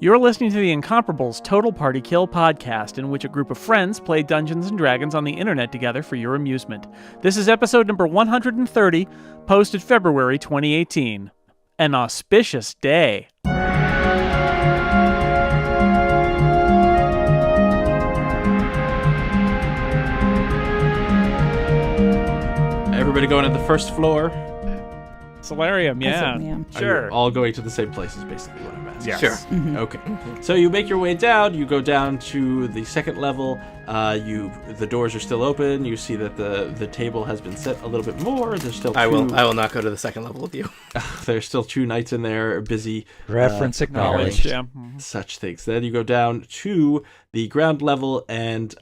You're listening to the Incomparables Total Party Kill podcast, in which a group of friends play Dungeons & Dragons on the internet together for your amusement. This is episode number 130, posted February 2018. An auspicious day. Everybody going to the first floor? Solarium, yeah. Sure. Are you all going to the same place is basically what I'm asking. Yes. Sure. Mm-hmm. Okay. So you make your way down. You go down to the second level. The doors are still open. You see that the table has been set a little bit more. There's still I will not go to the second level with you. There's still two knights in there busy. Reference acknowledged. Yeah. Such things. Then you go down to the ground level, and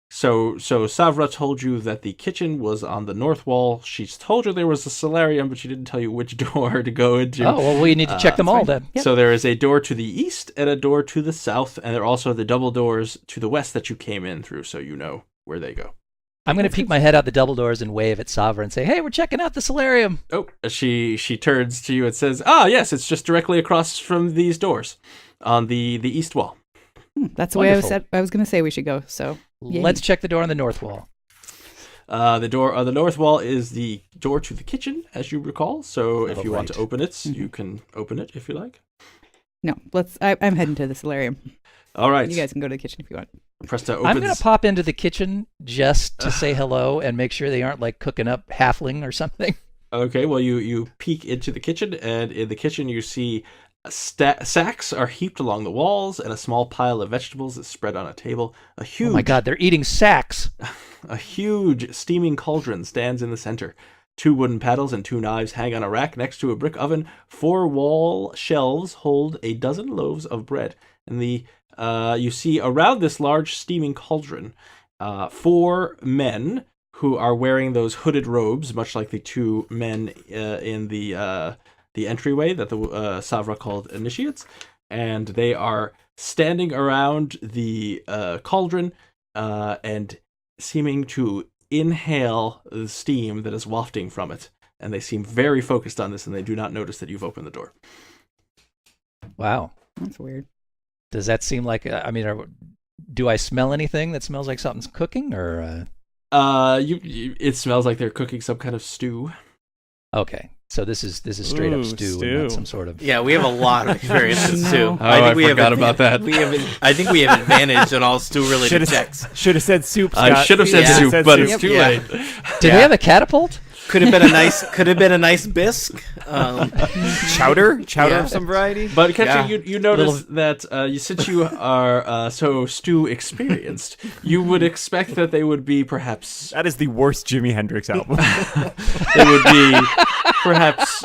so Savra told you that the kitchen was on the north wall. She told you there was a solarium, but she didn't tell you which door to go into. Oh, well, we need to check them all then. Yep. So there is a door to the east and a door to the south, and there are also the double doors to the west that you came in through, so you know where they go. I'm going to peek my head out the double doors and wave at Savra and say, hey, we're checking out the solarium. Oh, she turns to you and says, yes, it's just directly across from these doors on the east wall. That's the way I was going to say we should go, so... Yay. Let's check the door on the north wall. The door on the north wall is the door to the kitchen, as you recall. So if you want to open it, you can open it if you like. No, I'm heading to the solarium. All right. You guys can go to the kitchen if you want. Presta opens. I'm going to pop into the kitchen just to say hello and make sure they aren't like cooking up halfling or something. Okay, well, you peek into the kitchen, and in the kitchen you see sacks are heaped along the walls, and a small pile of vegetables is spread on a table. Oh my God, they're eating sacks. A huge steaming cauldron stands in the center. 2 wooden paddles and 2 knives hang on a rack next to a brick oven. 4 wall shelves hold a dozen loaves of bread. And you see around this large steaming cauldron 4 men who are wearing those hooded robes, much like the 2 men in the entryway that the Savra called initiates, and they are standing around the cauldron and seeming to inhale the steam that is wafting from it. And they seem very focused on this, and they do not notice that you've opened the door. Wow. That's weird. Does that seem like, do I smell anything that smells like something's cooking, or? It smells like they're cooking some kind of stew. Okay. So this is straight up stew. And not some sort of... Yeah, we have a lot of experience with stew. I forgot about that. I think we have advantage on all stew-related checks. Should have said soup, Scott. I should have said soup, but it's too late. Did they have a catapult? Could have been a nice bisque. Chowder of some variety. But Ketchy, you notice that since you are so stew experienced, you would expect that they would be perhaps... That is the worst Jimi Hendrix album. They would be perhaps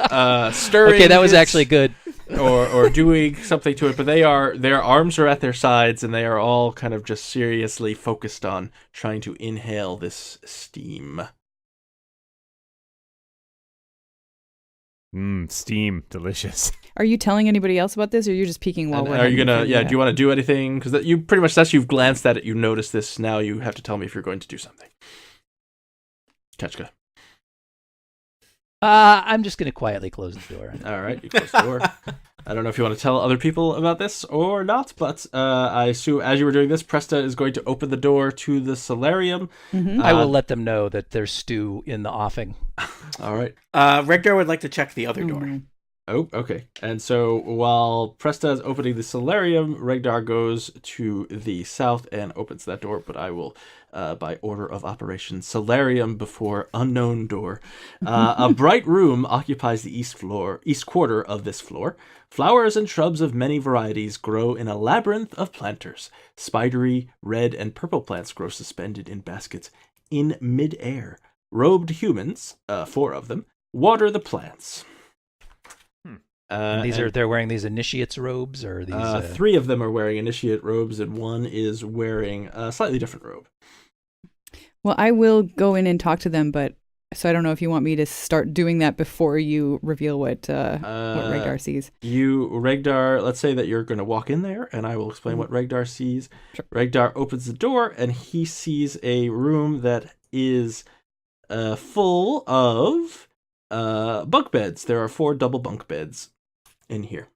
stirring. Okay, that was actually good. Or doing something to it, but their arms are at their sides, and they are all kind of just seriously focused on trying to inhale this steam. Steam, delicious. Are you telling anybody else about this, or are you just peeking while we're... Are you gonna? Yeah. Do you want to do anything? Because you pretty much you've glanced at it, you noticed this. Now you have to tell me if you're going to do something. Ketchka. I'm just going to quietly close the door. All right, you close the door. I don't know if you want to tell other people about this or not, but I assume as you were doing this, Presta is going to open the door to the solarium. Mm-hmm. I will let them know that there's stew in the offing. All right. Regdar would like to check the other door. Oh, okay. And so while Presta is opening the solarium, Regdar goes to the south and opens that door, but I will, by order of operation, solarium before unknown door. A bright room occupies the east quarter of this floor. Flowers and shrubs of many varieties grow in a labyrinth of planters. Spidery, red, and purple plants grow suspended in baskets in mid-air. Robed humans, 4 of them, water the plants. They're wearing these initiates robes, or these? 3 of them are wearing initiate robes, and 1 is wearing a slightly different robe. Well, I will go in and talk to them, but so I don't know if you want me to start doing that before you reveal what Regdar sees. Regdar, let's say that you're going to walk in there, and I will explain what Regdar sees. Sure. Regdar opens the door, and he sees a room that is full of bunk beds. There are 4 double bunk beds in here.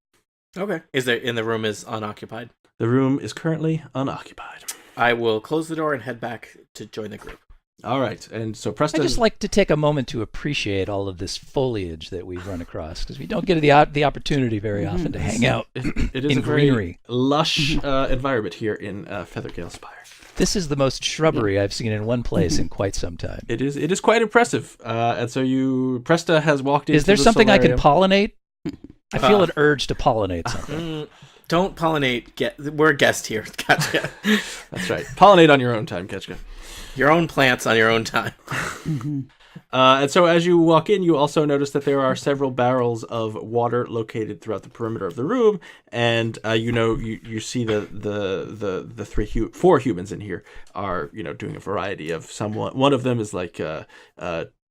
Okay. The room is unoccupied? The room is currently unoccupied. I will close the door and head back to join the group. All right, and so Presta... I just like to take a moment to appreciate all of this foliage that we've run across, because we don't get the opportunity very often to hang out It is in a very greenery. lush environment here in Feathergale Spire. This is the most shrubbery I've seen in one place in quite some time. It is quite impressive. And so Presta has walked into Is there the something I can solarium. pollinate? I feel an urge to pollinate something. Don't pollinate. We're a guest here. Gotcha. That's right. Pollinate on your own time, Ketchka. Your own plants on your own time. And so as you walk in, you also notice that there are several barrels of water located throughout the perimeter of the room, and you see the four humans in here are doing a variety of one of them is like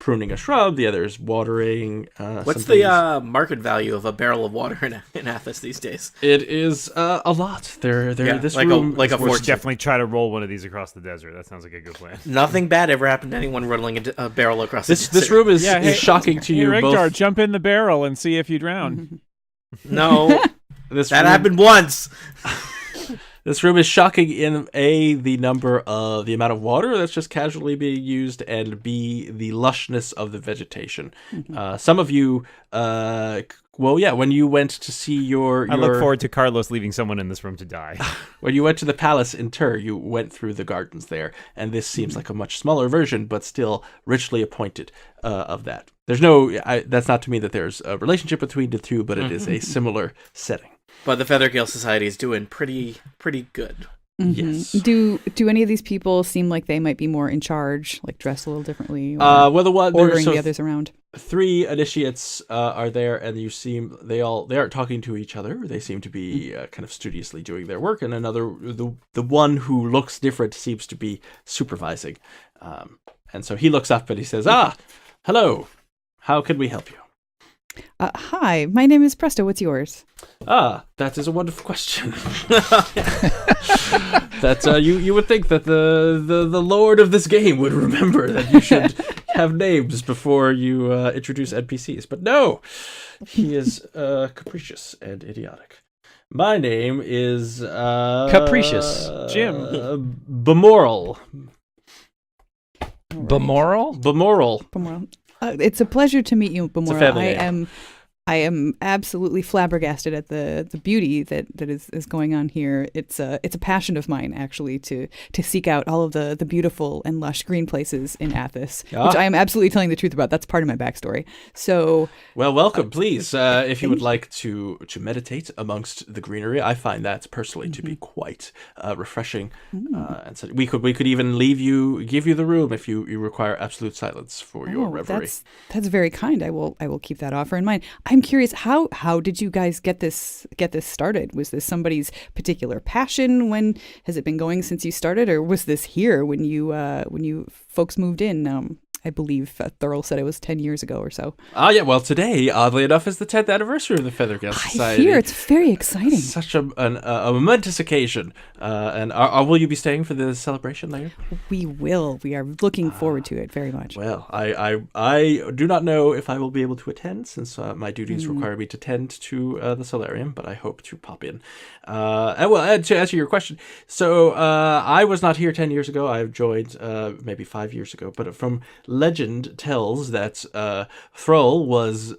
pruning a shrub, the other is watering. What's the market value of a barrel of water in Athos these days? It is a lot. This like room a is worth- fortune. Should definitely try to roll one of these across the desert. That sounds like a good plan. Nothing bad ever happened to anyone rolling a barrel across the This desert. room is hey, shocking to Hey, you Regdar, both. jump in the barrel and see if you drown. No, This that room- happened once. This room is shocking in the amount of water that's just casually being used, and B, the lushness of the vegetation. Some of you, when you went to see your I look forward to Carlos leaving someone in this room to die. when you went to the palace in Tur, you went through the gardens there, and this seems like a much smaller version, but still richly appointed of that. There's that's not to mean that there's a relationship between the two, but it is a similar setting. But the Feathergale Society is doing pretty good. Yes. Do any of these people seem like they might be more in charge, like dressed a little differently, or ordering the others around? 3 initiates are there, and you seem they aren't talking to each other. They seem to be kind of studiously doing their work, and the one who looks different seems to be supervising. And so he looks up and he says, hello, how can we help you? Hi, my name is Presto. What's yours? That is a wonderful question. That you would think that the lord of this game would remember that you should have names before you introduce NPCs, but no, he is capricious and idiotic. My name is Capricious. Jim. Bemoral. Bemoral? Bemoral. It's a pleasure to meet you, It's a Bemora. family name. I am absolutely flabbergasted at the beauty that is going on here. It's a passion of mine, actually, to seek out all of the beautiful and lush green places in Athos, which I am absolutely telling the truth about. That's part of my backstory. So, Well, welcome, please. If you would like to meditate amongst the greenery, I find that personally to be quite refreshing. And so we could even give you the room if you require absolute silence for your reverie. That's very kind. I will keep that offer in mind. I'm curious, how did you guys get this started? Was this somebody's particular passion? When has it been going since you started, or was this here when you folks moved in? I believe Thurl said it was 10 years ago or so. Yeah. Well, today, oddly enough, is the 10th anniversary of the Feathergale Society. I hear it's very exciting. Such a momentous occasion. And will you be staying for the celebration later? We will. We are looking forward to it very much. Well, I do not know if I will be able to attend, since my duties require me to tend to the solarium, but I hope to pop in. And to answer your question, so I was not here 10 years ago. I joined maybe 5 years ago, but from legend tells that Thrall was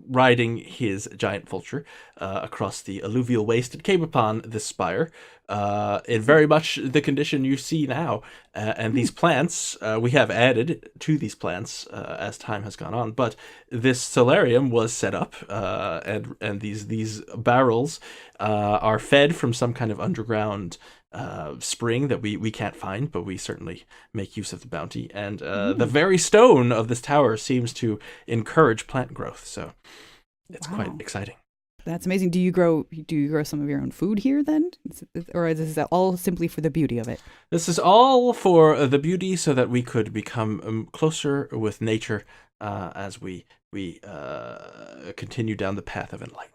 riding his giant vulture across the alluvial waste and came upon this spire in very much the condition you see now. And these plants, we have added to these plants as time has gone on. But this solarium was set up, and these barrels are fed from some kind of underground spring that we can't find, but we certainly make use of the bounty. And the very stone of this tower seems to encourage plant growth, so it's quite exciting. That's amazing. Do you grow some of your own food here then? Or is that all simply for the beauty of it? This is all for the beauty, so that we could become closer with nature as we continue down the path of enlightenment.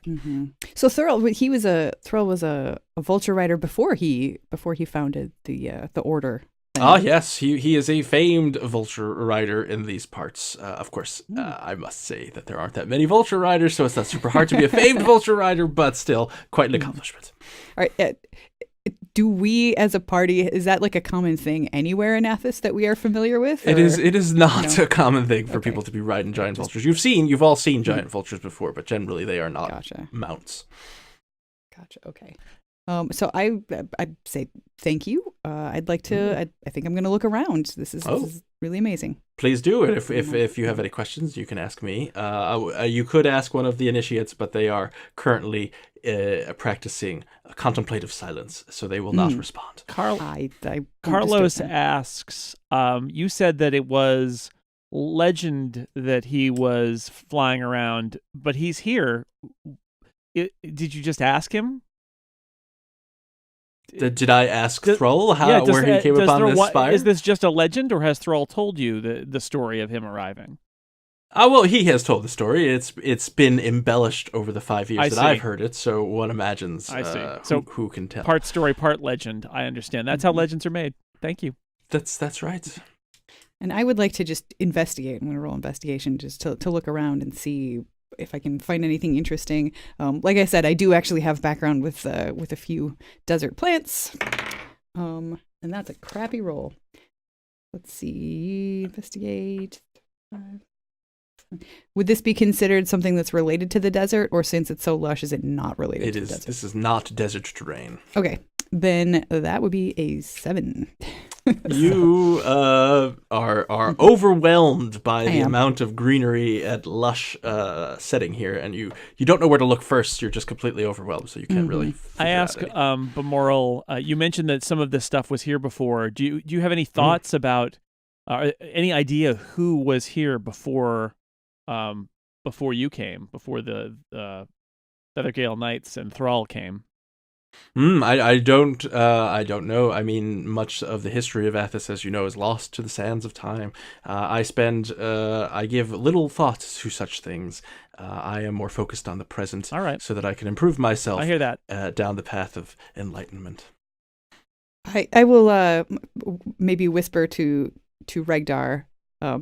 Mm-hmm. So Thurl was a vulture rider before he founded the order Ah, yes, he is a famed vulture rider in these parts. Of course, I must say that there aren't that many vulture riders, so it's not super hard to be a famed vulture rider, but still quite an accomplishment. All right. Do we, as a party, is that like a common thing anywhere in Athos that we are familiar with? It is not No? a common thing for Okay. people to be riding giant vultures. You've all seen giant vultures before, but generally they are not Gotcha. mounts. Gotcha. Okay. So I say thank you. I'd like to. I think I'm going to look around. This is really amazing. Please do it. If you have any questions, you can ask me. You could ask one of the initiates, but they are currently practicing contemplative silence, so they will not respond. I won't Carlos disturb them. asks, you said that it was legend that he was flying around, but he's here. Did you just ask him? Did I ask Thrall does- where he came does upon this spire? Is this just a legend, or has Thrall told you the story of him arriving? Well, he has told the story. It's been embellished over the 5 years I that see. I've heard it, so one imagines I see. who can tell. Part story, part legend. I understand. That's how legends are made. Thank you. That's right. And I would like to just investigate. I'm going to roll investigation just to look around and see if I can find anything interesting. Like I said, I do actually have background with a few desert plants, and that's a crappy roll. Let's see, investigate. Would this be considered something that's related to the desert, or since it's so lush, is it not related It to is. the desert? This is not desert terrain. Okay, then that would be a 7. You are overwhelmed by the am. amount of greenery and lush setting here, and you don't know where to look first. You're just completely overwhelmed, so you can't really. I ask Bemoral, you mentioned that some of this stuff was here before. Do you have any thoughts about, any idea who was here before you came, before the Feathergale Knights and Thrall came? I don't know. I mean, much of the history of Athos, as you know, is lost to the sands of time. I give little thought to such things. I am more focused on the present, All right. so that I can improve myself. I hear that. Down the path of enlightenment. I will maybe whisper to Regdar,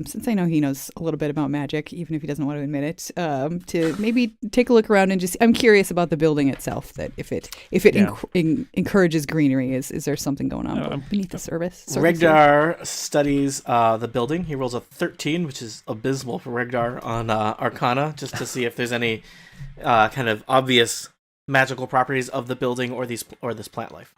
since I know he knows a little bit about magic, even if he doesn't want to admit it, to maybe take a look around and just. I'm curious about the building itself. That if it encourages greenery, is there something going on beneath the surface? Regdar studies the building. He rolls a 13, which is abysmal for Regdar on Arcana, just to see if there's any kind of obvious magical properties of the building or this plant life.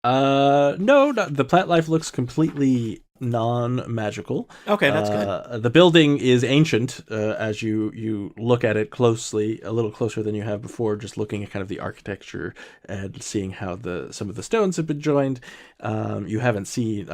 No, the plant life looks completely non-magical. Okay, that's good. The building is ancient, as you look at it closely, a little closer than you have before, just looking at kind of the architecture and seeing how some of the stones have been joined. You haven't seen,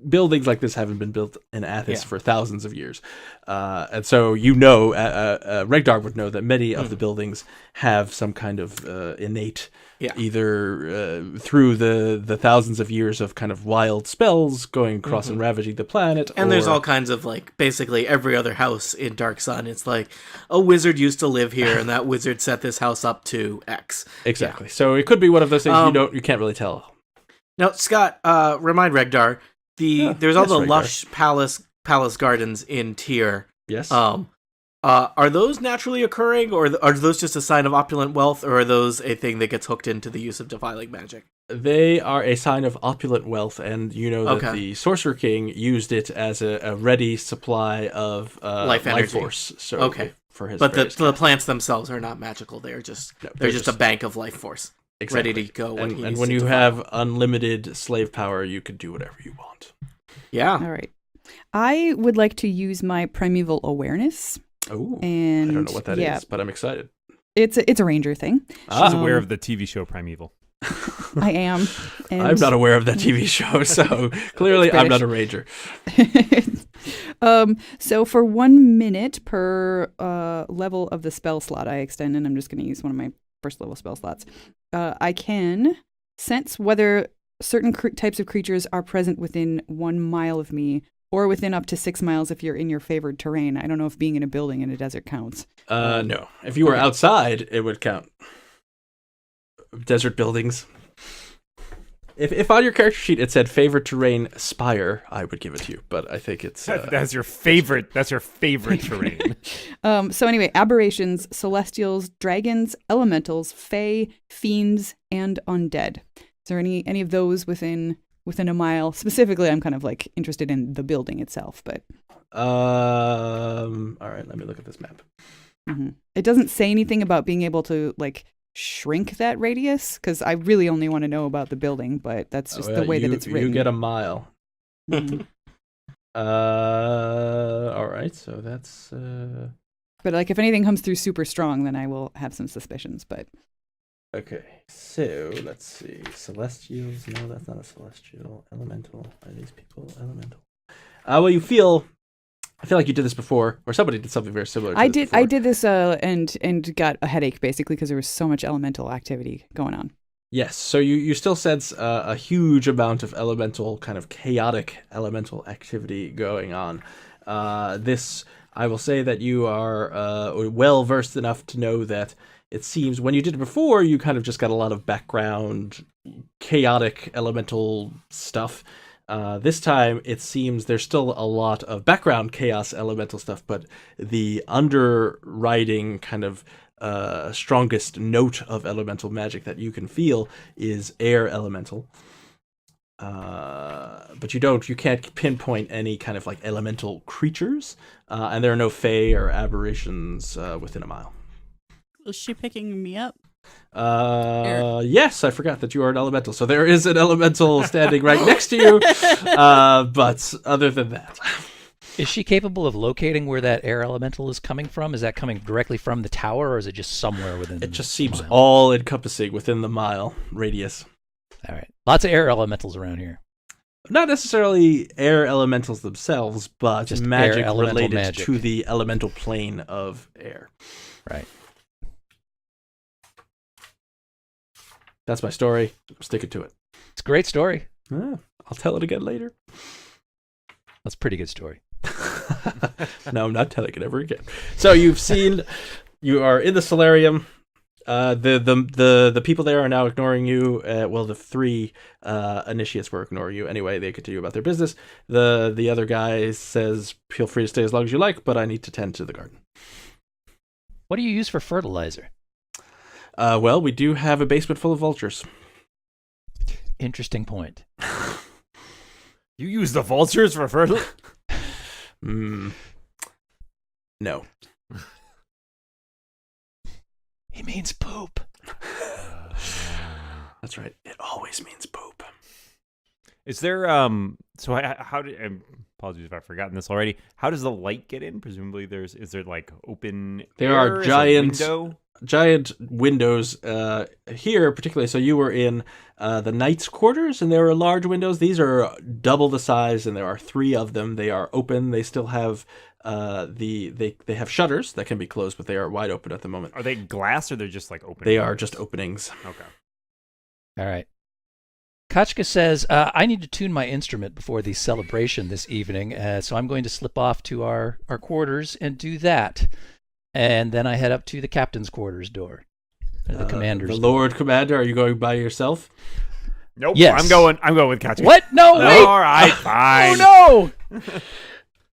buildings like this haven't been built in Athos for thousands of years. And so Regdar would know that many of the buildings have some kind of innate, either through the thousands of years of kind of wild spells going across and ravaging the planet. And there's all kinds of, basically every other house in Dark Sun. It's like, a wizard used to live here, and that wizard set this house up to X. Exactly. Yeah. So it could be one of those things you can't really tell. Now, Scott, remind Regdar, there's all the lush palace gardens in Tyr. Yes. Are those naturally occurring, or are those just a sign of opulent wealth, or are those a thing that gets hooked into the use of defiling magic? They are a sign of opulent wealth, and you know that the Sorcerer King used it as a ready supply of life force. So for his the plants themselves are not magical. They're just a bank of life force. Exactly. Ready to go. And when you have unlimited slave power, you can do whatever you want. Yeah. All right. I would like to use my primeval awareness. Oh, and I don't know what that is, but I'm excited. It's a ranger thing. She's aware of the TV show Primeval. I am. And I'm not aware of that TV show, so clearly I'm not a ranger. So for 1 minute per level of the spell slot I extend, and I'm just going to use one of my first level spell slots, I can sense whether certain types of creatures are present within 1 mile of me, or within up to 6 miles if you're in your favored terrain. I don't know if being in a building in a desert counts. No. If you were outside, it would count. Desert buildings. If on your character sheet it said favorite terrain Spire, I would give it to you. But I think it's That's your favorite. That's your favorite terrain. So anyway, aberrations, celestials, dragons, elementals, fae, fiends, and undead. Is there any of those within a mile? Specifically, I'm kind of like interested in the building itself, but all right, let me look at this map. mm-hmm. It doesn't say anything about being able to like shrink that radius, because I really only want to know about the building, but that's just the way that it's written. You get a mile. Mhm. All right, so that's But like, if anything comes through super strong, then I will have some suspicions. But okay. So let's see. Celestials? No, that's not a celestial. Elemental? Are these people elemental? Well, I feel like you did this before, or somebody did something very similar. To I this did. before. I did this and got a headache basically because there was so much elemental activity going on. Yes, so you still sense a huge amount of elemental, kind of chaotic elemental activity going on. This, I will say that you are well versed enough to know that it seems when you did it before, you kind of just got a lot of background, chaotic elemental stuff. This time, it seems there's still a lot of background chaos elemental stuff, but the underwriting kind of strongest note of elemental magic that you can feel is air elemental. But you can't pinpoint any kind of like elemental creatures, and there are no fae or aberrations within a mile. Was she picking me up? Yes, I forgot that you are an elemental. So there is an elemental standing right next to you. But other than that, Is she capable of locating where that air elemental is coming from? Is that coming directly from the tower, or is it just somewhere within? it just seems mile? all encompassing within the mile radius. All right. Lots of air elementals around here. Not necessarily air elementals themselves, but Just magic air elemental related magic. to the elemental plane of air. Right. That's my story. I'm sticking to it. It's a great story. I'll tell it again later. That's a pretty good story. No, I'm not telling it ever again. So you are in the solarium. The people there are now ignoring you. Well, the three initiates were ignoring you. Anyway, they continue about their business. The other guy says, feel free to stay as long as you like, but I need to tend to the garden. What do you use for fertilizer? Well, we do have a basement full of vultures. Interesting point. You use the vultures for fertile? No. He means poop. That's right. It always means poop. Is there so how did apologies if I've forgotten this already. How does the light get in? Presumably is there like open There air? are Is there a giant windows here particularly. So you were in the knight's quarters, and there are large windows. These are double the size, and there are 3 of them. They are open. They still have they have shutters that can be closed, but they are wide open at the moment. Are they glass or they're just like open? They are just openings. Okay. All right. Kachka says, I need to tune my instrument before the celebration this evening, so I'm going to slip off to our quarters and do that. And then I head up to the captain's quarters door. Or the commander's The door. Lord Commander, are you going by yourself? Nope. Yes. I'm going with Katya. What? No, wait! All right, fine. Oh, no!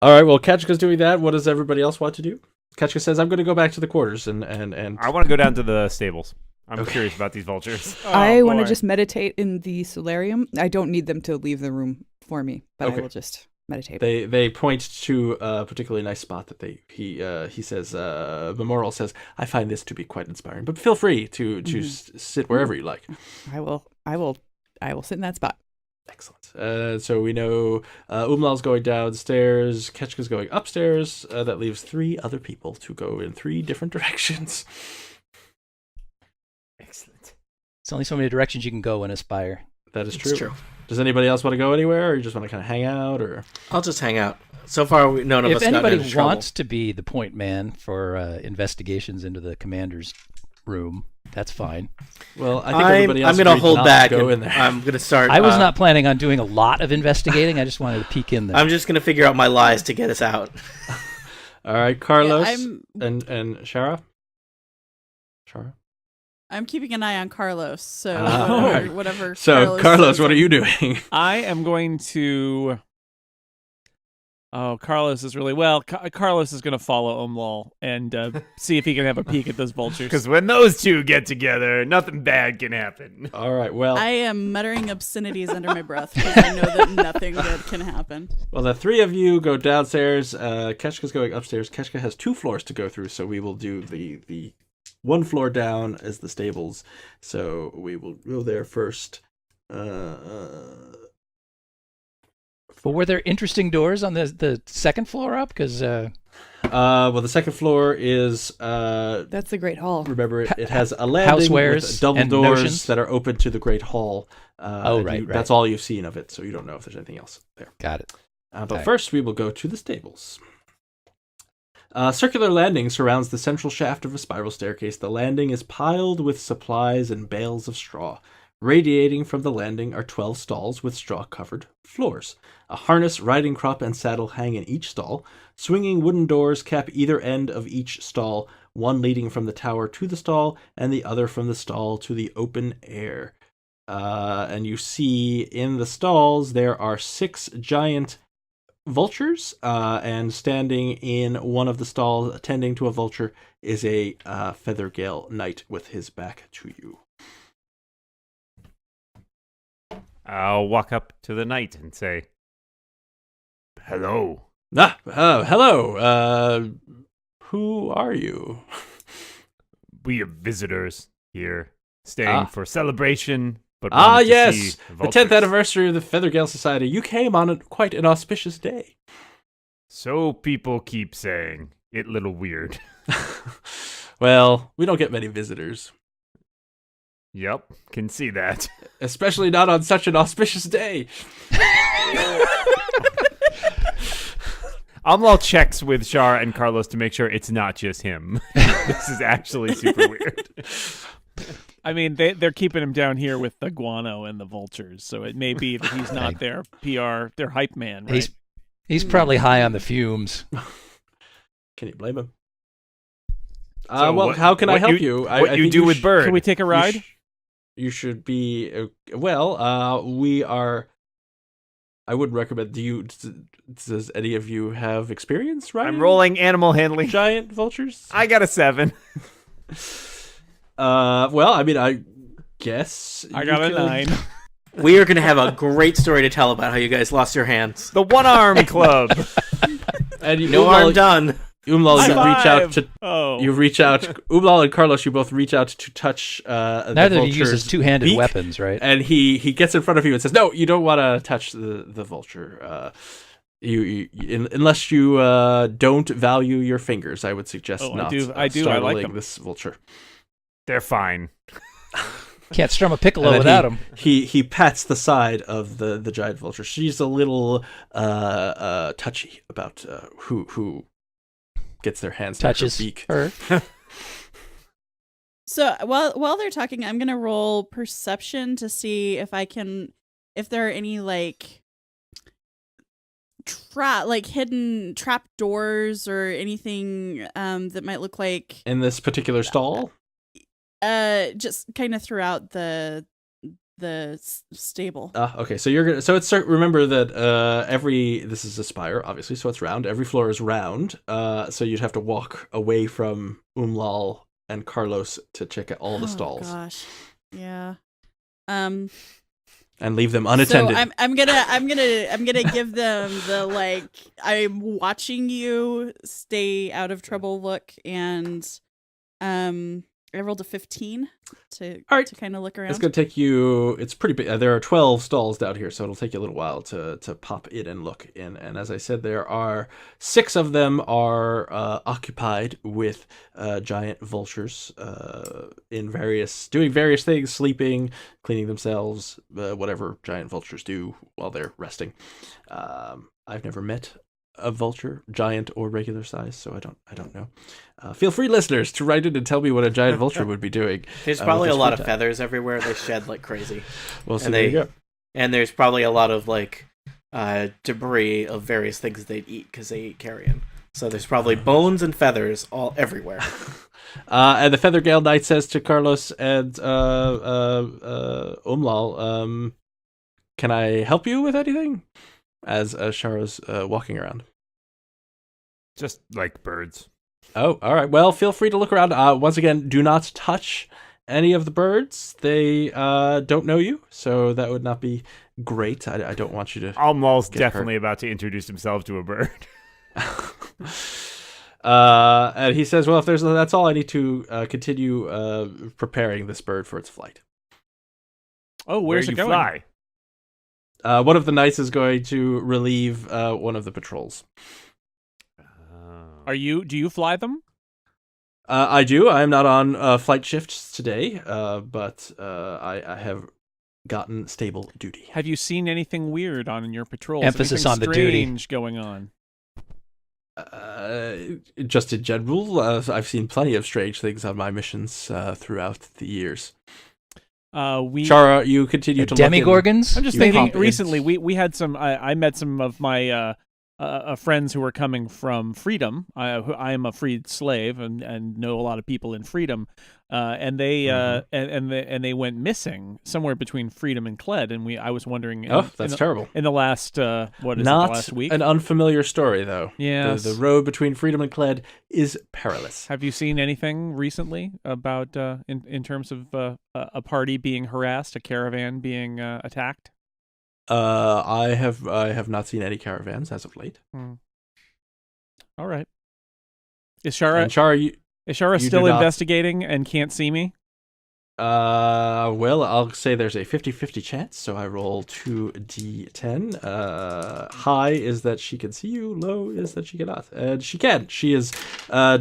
All right, well, Kachka's doing that. What does everybody else want to do? Kachka says, I'm going to go back to the quarters and I want to go down to the stables. I'm curious about these vultures. I want to boy. just meditate in the solarium. I don't need them to leave the room for me, but Okay. I will just meditate. They point to a particularly nice spot that he says, Memorial says, I find this to be quite inspiring, but feel free to sit wherever you like. I will sit in that spot. Excellent. So we know Umlal's going downstairs, Ketchka's going upstairs. That leaves 3 other people to go in 3 different directions. Excellent. It's only so many directions you can go in a spire. That is It's true. true. Does anybody else want to go anywhere, or you just want to kind of hang out, or? I'll just hang out. So far, none of If us got anybody into trouble. wants to be the point man for investigations into the commander's room, that's fine. Well, I think everybody else I'm going to agreed hold not back. Go and in there. I'm going to start. I was not planning on doing a lot of investigating. I just wanted to peek in there. I'm just going to figure out my lies to get us out. All right, Carlos Yeah, and Shara. Shara. I'm keeping an eye on Carlos. So alright. whatever. So, Carlos, says, what are you doing? I am going to. Oh, Carlos is really well. Carlos is going to follow Umlal and see if he can have a peek at those vultures. Because when those two get together, nothing bad can happen. All right, well, I am muttering obscenities under my breath because I know that nothing good can happen. well, the three of you go downstairs. Keshka's going upstairs. Keshka has 2 floors to go through, so we will do the 1 floor down as the stables. So we will go there first. But were there interesting doors on the second floor up? Because Well, the second floor is That's the Great Hall. remember it has a landing Housewares with double and doors notions? that are open to the Great Hall. right. That's all you've seen of it, so you don't know if there's anything else there. got it. But Okay. first, we will go to the stables. A circular landing surrounds the central shaft of a spiral staircase. The landing is piled with supplies and bales of straw. Radiating from the landing are 12 stalls with straw-covered floors. A harness, riding crop, and saddle hang in each stall. Swinging wooden doors cap either end of each stall, one leading from the tower to the stall, and the other from the stall to the open air. And you see in the stalls there are 6 giant vultures, and standing in one of the stalls, attending to a vulture, is a Feathergale knight with his back to you. I'll walk up to the knight and say, "Hello." Hello. Who are you? We are visitors here, staying for celebration. But Ah, wanted to yes, see the 10th vultures. anniversary of the Feathergale Society. You came on quite an auspicious day. So people keep saying it. Little weird. Well, we don't get many visitors, Yep, can see that. especially not on such an auspicious day. Umlal checks with Shara and Carlos to make sure it's not just him. This is actually super weird. I mean, they're keeping him down here with the guano and the vultures, so it may be that he's not their PR, their hype man, right? He's probably high on the fumes. Can you blame him? So well, what- how can I what help you- you? what I you think do with Bird? Can we take a ride? You should be we are. I wouldn't recommend. Does any of you have experience riding I'm rolling animal handling. giant vultures? I got a 7. Well, I mean, I guess I you got a could- 9. We are going to have a great story to tell about how you guys lost your hands. The one arm club. And No harm done. Umlal, High you reach out five! to. Oh, You reach out. Umlal and Carlos, you both reach out to touch the Neither of you vulture's uses two-handed beak, weapons, right? and he gets in front of you and says, "No, you don't want to touch the vulture. Unless you don't value your fingers, I would suggest Oh, I not. do. I like startling them. this vulture." They're fine. Can't strum a piccolo And then without him. He pats the side of the giant vulture. She's a little touchy about who gets their hands on her Touches beak. her. So while they're talking, I'm gonna roll perception to see if there are any hidden trap doors or anything that might look like In this particular stall, just kind of throughout the stable. okay. So you're gonna. So it's remember that this is a spire, obviously. So it's round. Every floor is round. So you'd have to walk away from Umlal and Carlos to check out all the stalls Gosh, yeah. and leave them unattended. So I'm gonna give them the I'm watching you, stay out of trouble look, and I rolled a 15 to kind of look around. It's going to take you. It's pretty big. There are 12 stalls down here, so it'll take you a little while to pop in and look in. And as I said, there are 6 of them are occupied with giant vultures doing various things, sleeping, cleaning themselves, whatever giant vultures do while they're resting. I've never met a vulture, giant or regular size, so I don't know. Feel free, listeners, to write in and tell me what a giant vulture would be doing. There's with probably this a lot free of time. feathers everywhere. They shed like crazy. Well, so And there they- you go. And there's probably a lot of debris of various things they'd eat because they eat carrion. So there's probably bones and feathers all everywhere. And the Feathergale Knight says to Carlos and Umlal, can I help you with anything? As Shara's walking around. Just like birds. Oh, all right. Well, feel free to look around. Once again, do not touch any of the birds. They don't know you, so that would not be great. I don't want you to. Almost get definitely hurt. about to introduce himself to a bird. And he says, well, if that's all I need to continue preparing this bird for its flight. Oh, Where where's you it going? fly? One of the knights is going to relieve one of the patrols. Do you fly them? I do. I am not on flight shifts today, but I have gotten stable duty. Have you seen anything weird on your patrols? Emphasis Anything on the duty. strange going on? Just in general, I've seen plenty of strange things on my missions throughout the years. Chara, you continue to look in. Demigorgons? I'm just You thinking. pop in. Recently, we had some. I met some of my friends who were coming from Freedom. I am a freed slave and know a lot of people in Freedom, and they and they went missing somewhere between Freedom and Cled, and I was wondering. That's terrible. In the last the Not last week? an unfamiliar story, though. Yes. The road between Freedom and Cled is perilous. Have you seen anything recently about in terms of a party being harassed, a caravan being attacked? I have not seen any caravans as of late. All right. Is Shara And Chara, you still do not- investigating and can't see me? well, I'll say there's a 50-50 chance, so I roll 2d10. High is that she can see you, low is that she cannot. And she can. She is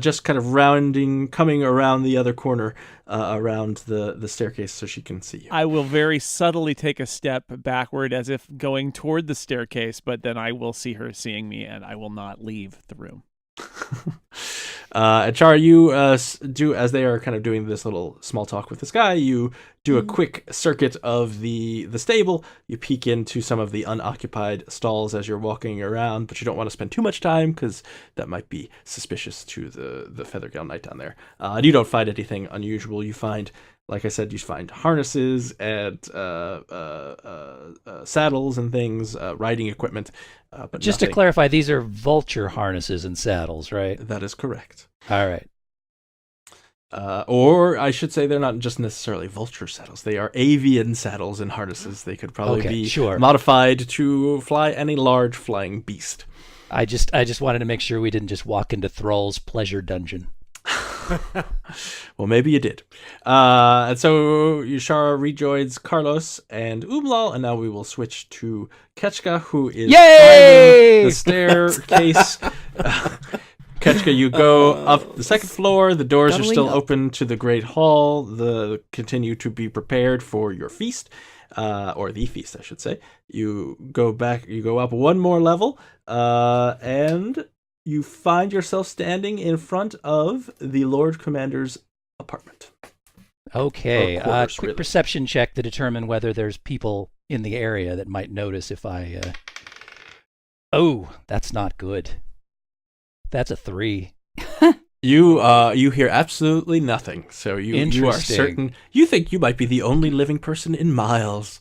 just kind of coming around the other corner, around the staircase so she can see you. I will very subtly take a step backward as if going toward the staircase, but then I will see her seeing me and I will not leave the room. And Chara, you do, as they are kind of doing this little small talk with this guy, you do a quick circuit of the stable. You peek into some of the unoccupied stalls as you're walking around, but you don't want to spend too much time because that might be suspicious to the Feathergale Knight down there. And you don't find anything unusual. You find, like I said, you find harnesses and saddles and things, riding equipment. But Just nothing. to clarify, these are vulture harnesses and saddles, right? That is correct. All right. Or I should say they're not just necessarily vulture saddles. They are avian saddles and harnesses. They could probably Okay, be sure. modified to fly any large flying beast. I just wanted to make sure we didn't just walk into Thrall's pleasure dungeon. Well, maybe you did. And so Yushara rejoins Carlos and Umlal, and now we will switch to Ketchka, who is Yay! climbing the staircase. Ketchka, you go up the second floor. The doors are Scuttling still up. open to the Great Hall. Continue to be prepared for your feast, or the feast, I should say. You go up one more level, and you find yourself standing in front of the Lord Commander's apartment. Okay. Or quarters, Quick really. perception check to determine whether there's people in the area that might notice if I... Oh, that's not good. That's a 3. You hear absolutely nothing, so you are Interesting. certain. You think you might be the only living person in miles.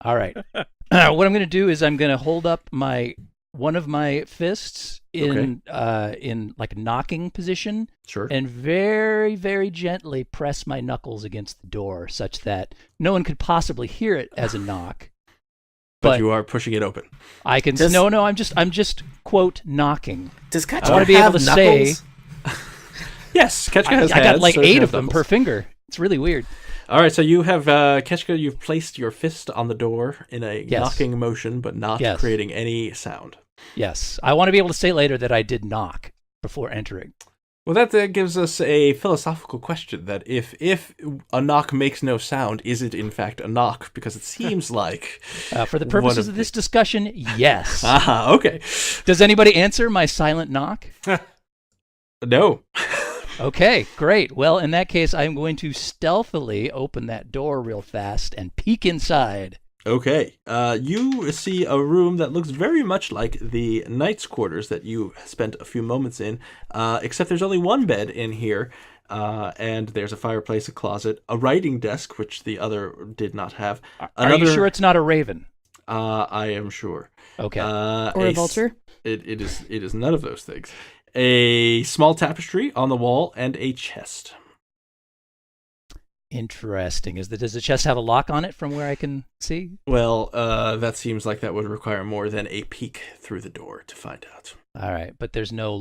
All right. What I'm going to do is I'm going to hold up one of my fists in like a knocking position Sure. and very, very gently press my knuckles against the door such that no one could possibly hear it as a knock. but you are pushing it open. I can Does- no, I'm just quote knocking. Does I Ketchka want to be have able to knuckles? say Yes, Ketchka I has got hands, like so she 8 has of them knuckles. per finger. It's really weird. All right, so you have Ketchka. You've placed your fist on the door in a Yes. knocking motion, but not Yes. creating any sound. Yes, I want to be able to say later that I did knock before entering. Well, that gives us a philosophical question: that if a knock makes no sound, is it in fact a knock? Because it seems like For the one purposes of this discussion, yes. okay, Does anybody answer my silent knock? no. Okay, great. Well, in that case, I'm going to stealthily open that door real fast and peek inside. Okay, you see a room that looks very much like the knight's quarters that you spent a few moments in, except there's only one bed in here, And there's a fireplace, a closet, a writing desk, which the other did not have. Are you sure it's not a raven? I am sure. Okay. Or a vulture? It is none of those things. A small tapestry on the wall and a chest. Interesting. Does the chest have a lock on it from where I can see? Well, that seems like that would require more than a peek through the door to find out. All right, but there's no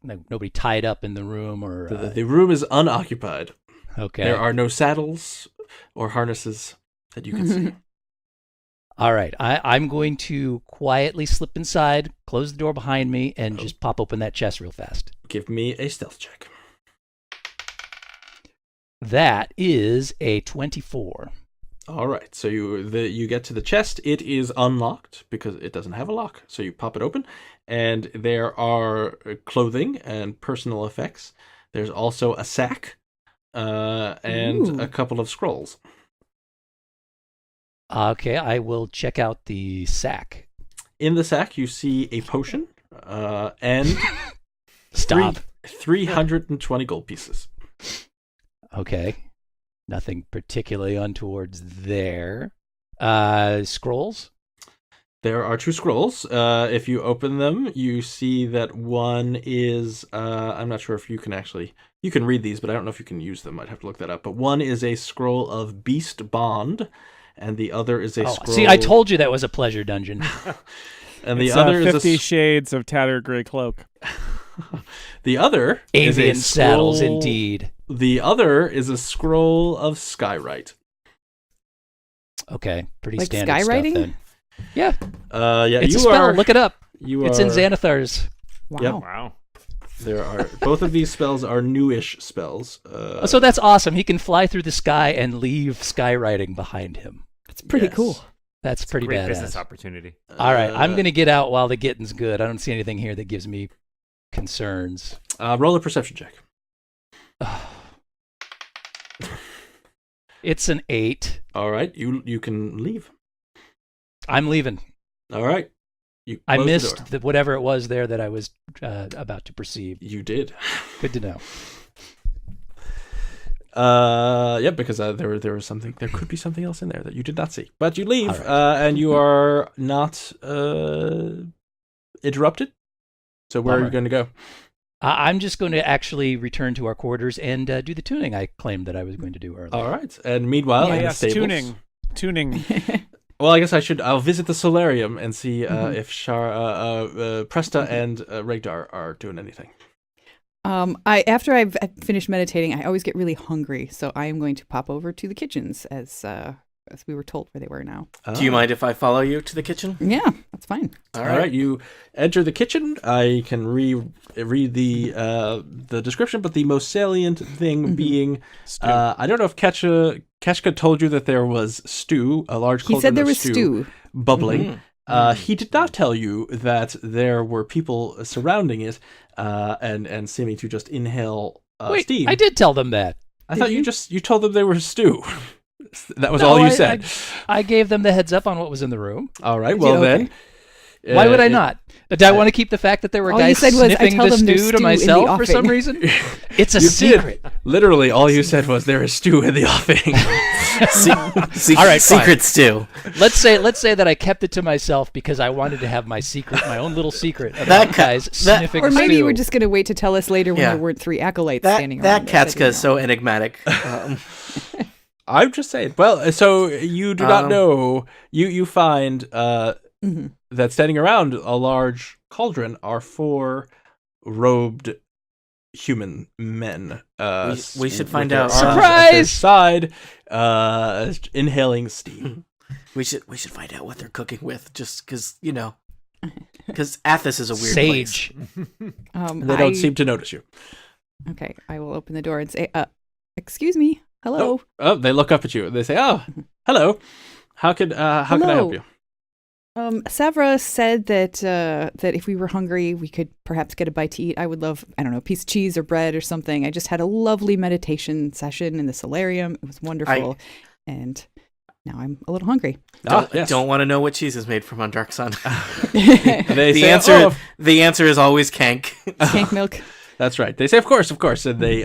nobody tied up in the room or. The room is unoccupied. Okay. There are no saddles or harnesses that you can see. All right, I'm going to quietly slip inside, close the door behind me, and just pop open that chest real fast. Give me a stealth check. That is a 24. All right, so you get to the chest. It is unlocked because it doesn't have a lock. So you pop it open, and there are clothing and personal effects. There's also a sack and a couple of scrolls. Okay, I will check out the sack. In the sack, you see a potion and Stop. 320 gold pieces. Okay. Nothing particularly untowards there. Scrolls? There are 2 scrolls. If you open them, you see that one is... I'm not sure if you can actually... You can read these, but I don't know if you can use them. I'd have to look that up. But one is a scroll of Beast Bond, and the other is a scroll... See, I told you that was a pleasure dungeon. And the It's, other is 50 Shades of Tattered Gray Cloak. The other is a Avian saddles, scroll- indeed. The other is a scroll of Skywrite. Okay, pretty Like standard skywriting? stuff then. Yeah, Yeah, it's you a spell. are. Look it up. You It's are, in Xanathar's. Wow. Yep. Wow. There are both of these spells are newish spells. So that's awesome. He can fly through the sky and leave skywriting behind him. It's pretty Yes. cool. That's pretty Great badass. business opportunity. All right, I'm going to get out while the getting's good. I don't see anything here that gives me concerns. roll a perception check. It's an 8. All right, you can leave. I'm leaving. All right, you. I close the missed door. whatever it was there that I was about to perceive. You did. Good to know. Yeah, because there was something. There could be something else in there that you did not see. But you leave, All right. and you are not interrupted. So where are you Bummer. going to go? I'm just going to actually return to our quarters and do the tuning I claimed that I was going to do earlier. All right, and meanwhile, in the yes, stables. tuning. Well, I guess I'll visit the solarium and see if Presta and Regdar are doing anything. After I've finished meditating, I always get really hungry, so I am going to pop over to the kitchens as we were told where they were now. Do you mind if I follow you to the kitchen? Yeah, that's fine. All right, you enter the kitchen. I can read the description, but the most salient thing being, I don't know if Ketchka told you that there was stew, a large cauldron He said there of was stew. bubbling. He did not tell you that there were people surrounding it and seeming to just inhale Wait, steam. I did tell them that. I thought you told them they were stew. That was No, all you said. I gave them the heads up on what was in the room. All right. Well, Okay. then. Why would I not? Did I want to keep the fact that there were All you guys said was, I sniffing tell the them there's stew stew to in the myself for some offing. reason? It's a You secret. did. Literally, all you said was there is stew in the offing. All right, fine. Secret stew. Let's say that I kept it to myself because I wanted to have my own little secret about guys sniffing Or maybe stew. you were just going to wait to tell us later when Yeah. there weren't 3 acolytes That standing around. Katska is so enigmatic. I'm just saying. Well, so you do not know. You find that standing around a large cauldron are 4 robed human men. We should find with their out. arms at their Surprise! side, inhaling steam. We should find out what they're cooking with, just because because Athos is a weird place. Sage. They don't seem to notice you. Okay, I will open the door and say, excuse me, hello. Oh, they look up at you. They say, "Oh, hello. How can I help you?" Savra said that if we were hungry, we could perhaps get a bite to eat. I would love, I don't know, a piece of cheese or bread or something. I just had a lovely meditation session in the solarium. It was wonderful. And now I'm a little hungry. Don't want to know what cheese is made from on Dark Sun. They say, The answer is always Kank. Skank milk. That's right. They say, of course, and they,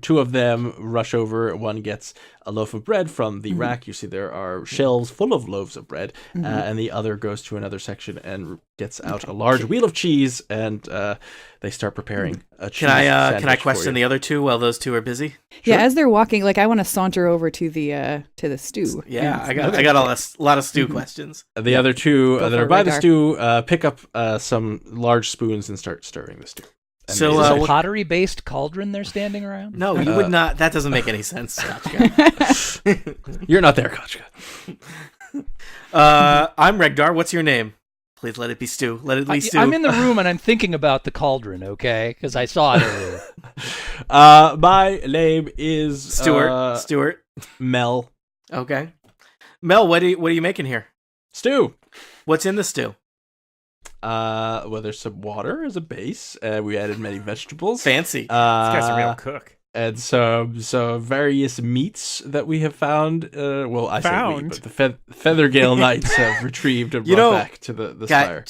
two of them rush over. One gets a loaf of bread from the rack. You see there are shelves full of loaves of bread, and the other goes to another section and gets out a large wheel of cheese, and they start preparing a cheese sandwich. Can I question the other two while those two are busy? Yeah, as they're walking, like I want to saunter over to the stew. Yeah, I got a lot of stew questions. The other two Go that for are it, by the Rhaegar. stew pick up some large spoons and start stirring the stew. And So, they Is say, it a what- pottery-based cauldron they're standing around? No, you would not. That doesn't make any sense, Kachka. you're not there, Kochka. I'm Regdar. What's your name? Please let it be stew. Let it be stew. I'm in the room and I'm thinking about the cauldron, okay? Because I saw it earlier. My name is Stuart. Mel. Okay. Mel, what are you making here? Stew. What's in the stew? Well, there's some water as a base. We added many vegetables. Fancy. This guy's a real cook. And some various meats that we have found. Well, I say we, but the Feathergale Knights have retrieved and brought back to the spire.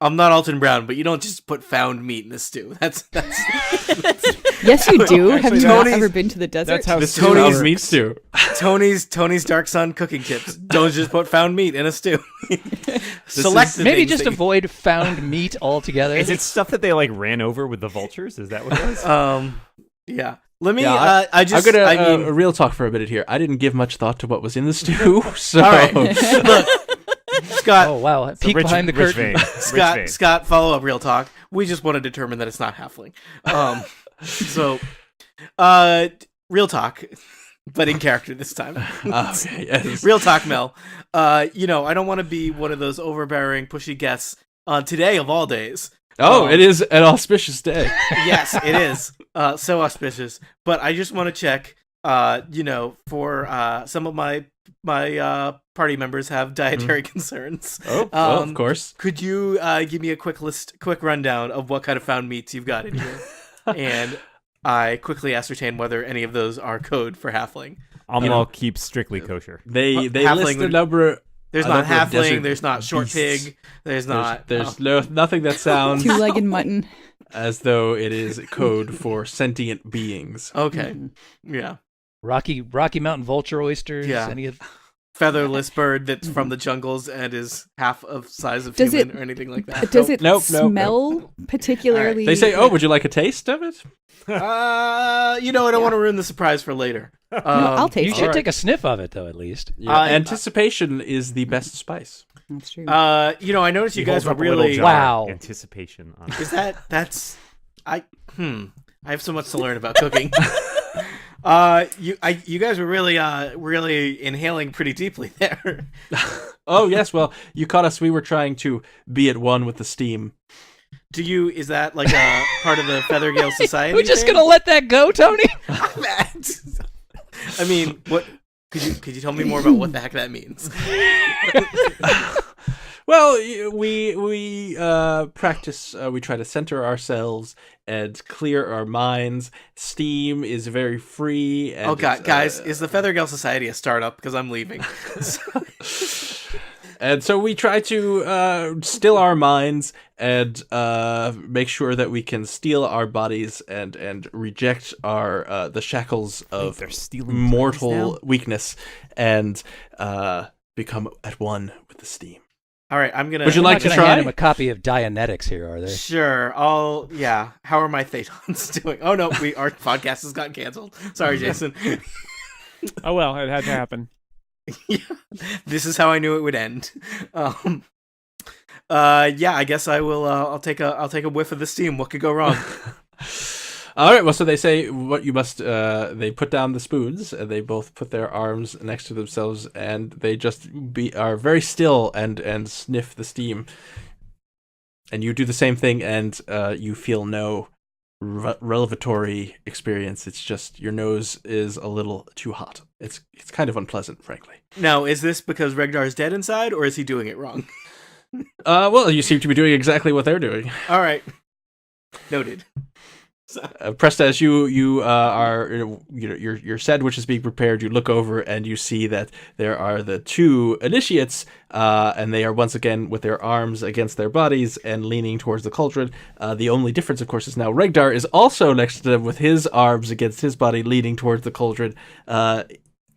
I'm not Alton Brown, but you don't just put found meat in a stew. That's Yes, you do. Have Actually, you not Tony's- ever been to the desert? That's how The stew Tony's- works. meat stew. Tony's Dark Sun cooking tips. Don't just put found meat in a stew. Select the Maybe things just that you- avoid found meat altogether. Is it stuff that they like ran over with the vultures? Is that what it was? Yeah. Let me. Yeah, I just. I'm gonna I mean, real talk for a minute here. I didn't give much thought to what was in the stew, so all right. Look, Scott. Oh, wow. It's a Peek rich- behind the rich curtain. vein. Rich vein. Scott, follow up real talk. We just want to determine that it's not halfling. So, real talk, but in character this time. okay, yes. Real talk, Mel. I don't want to be one of those overbearing, pushy guests on today of all days. Oh, it is an auspicious day. Yes, it is. So auspicious. But I just want to check, for some of my party members have dietary concerns. Oh, of course. Could you give me a quick rundown of what kind of found meats you've got in here? And I quickly ascertain whether any of those are code for halfling. I'll keep strictly kosher. They Halfling list a would- number. There's a not number of desert halfling, there's not short beasts. pig, there's not... There's nothing that sounds Two-legged mutton. as though it is code for sentient beings. Okay, Mm-hmm. yeah. Rocky Mountain vulture oysters. Yeah. Any of Featherless bird that's from the jungles and is half of size of Does human it- or anything like that. Does it Nope. smell particularly? They say, "Oh, would you like a taste of it?" I don't want to ruin the surprise for later. No, I'll taste You it. should take a sniff of it, though, at least. Yeah, I- anticipation is the best spice. That's true. I noticed you guys holds were up a little really... jar. Wow. Anticipation. On Is that's... I have so much to learn about cooking. You guys were really inhaling pretty deeply there. Oh yes, well you caught us. We were trying to be at one with the steam. Is that like a part of the Feathergale Society? We're just thing? gonna let that go, Tony? I mean, what could you tell me more about what the heck that means? Well, we practice. We try to center ourselves and clear our minds. Steam is very free. And Oh god, it's, guys, is the Feathergale Society a startup? Because I'm leaving. and so we try to still our minds and make sure that we can steal our bodies and reject our the shackles of they're stealing mortal bodies now? weakness and become at one with the steam. All right, I'm gonna. Would you They're like not to gonna try? hand him a copy of Dianetics here, are they? Sure. Yeah. How are my Thetons doing? Oh no, our podcast has gotten canceled. Sorry, Jason. Oh well, it had to happen. Yeah, this is how I knew it would end. Yeah, I guess I will. I'll take a whiff of the steam. What could go wrong? All right. Well, so they say what you must. They put down the spoons. And they both put their arms next to themselves, and they just are very still and sniff the steam. And you do the same thing, and you feel no revelatory experience. It's just your nose is a little too hot. It's kind of unpleasant, frankly. Now, is this because Regdar is dead inside, or is he doing it wrong? Well, you seem to be doing exactly what they're doing. All right, noted. Presta, as you are, your sandwich is being prepared. You look over and you see that there are the two initiates, and they are once again with their arms against their bodies and leaning towards the cauldron. The only difference, of course, is now Regdar is also next to them with his arms against his body, leaning towards the cauldron,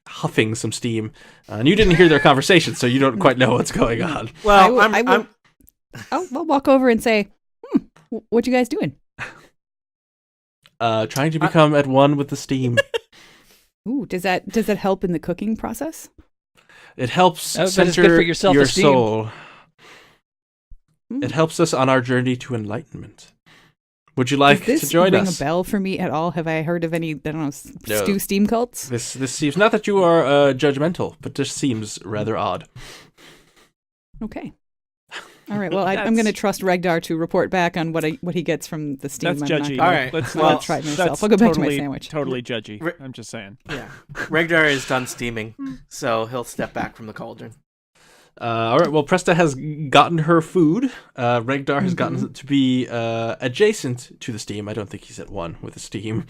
huffing some steam. And you didn't hear their conversation, so you don't quite know what's going on. Well, I'll walk over and say, what you guys doing? Trying to become at one with the steam. Ooh, does that help in the cooking process? It helps But it's center good for your your self-esteem. soul. Mm. It helps us on our journey to enlightenment. Would you like Does to this join ring us? a bell for me at all? Have I heard of any, I don't know, No. stew steam cults? This seems, not that you are judgmental, but this seems rather odd. Okay. All right. Well, I'm going to trust Regdar to report back on what he gets from the steam. That's I'm not judgy. gonna- All right. Let's, Well, let's try it myself. that's I'll go back to my totally- sandwich. Totally judgy. Ri- I'm just saying. yeah. Regdar is done steaming, so he'll step back from the cauldron. All right. Well, Presta has gotten her food. Regdar has gotten to be adjacent to the steam. I don't think he's at one with the steam.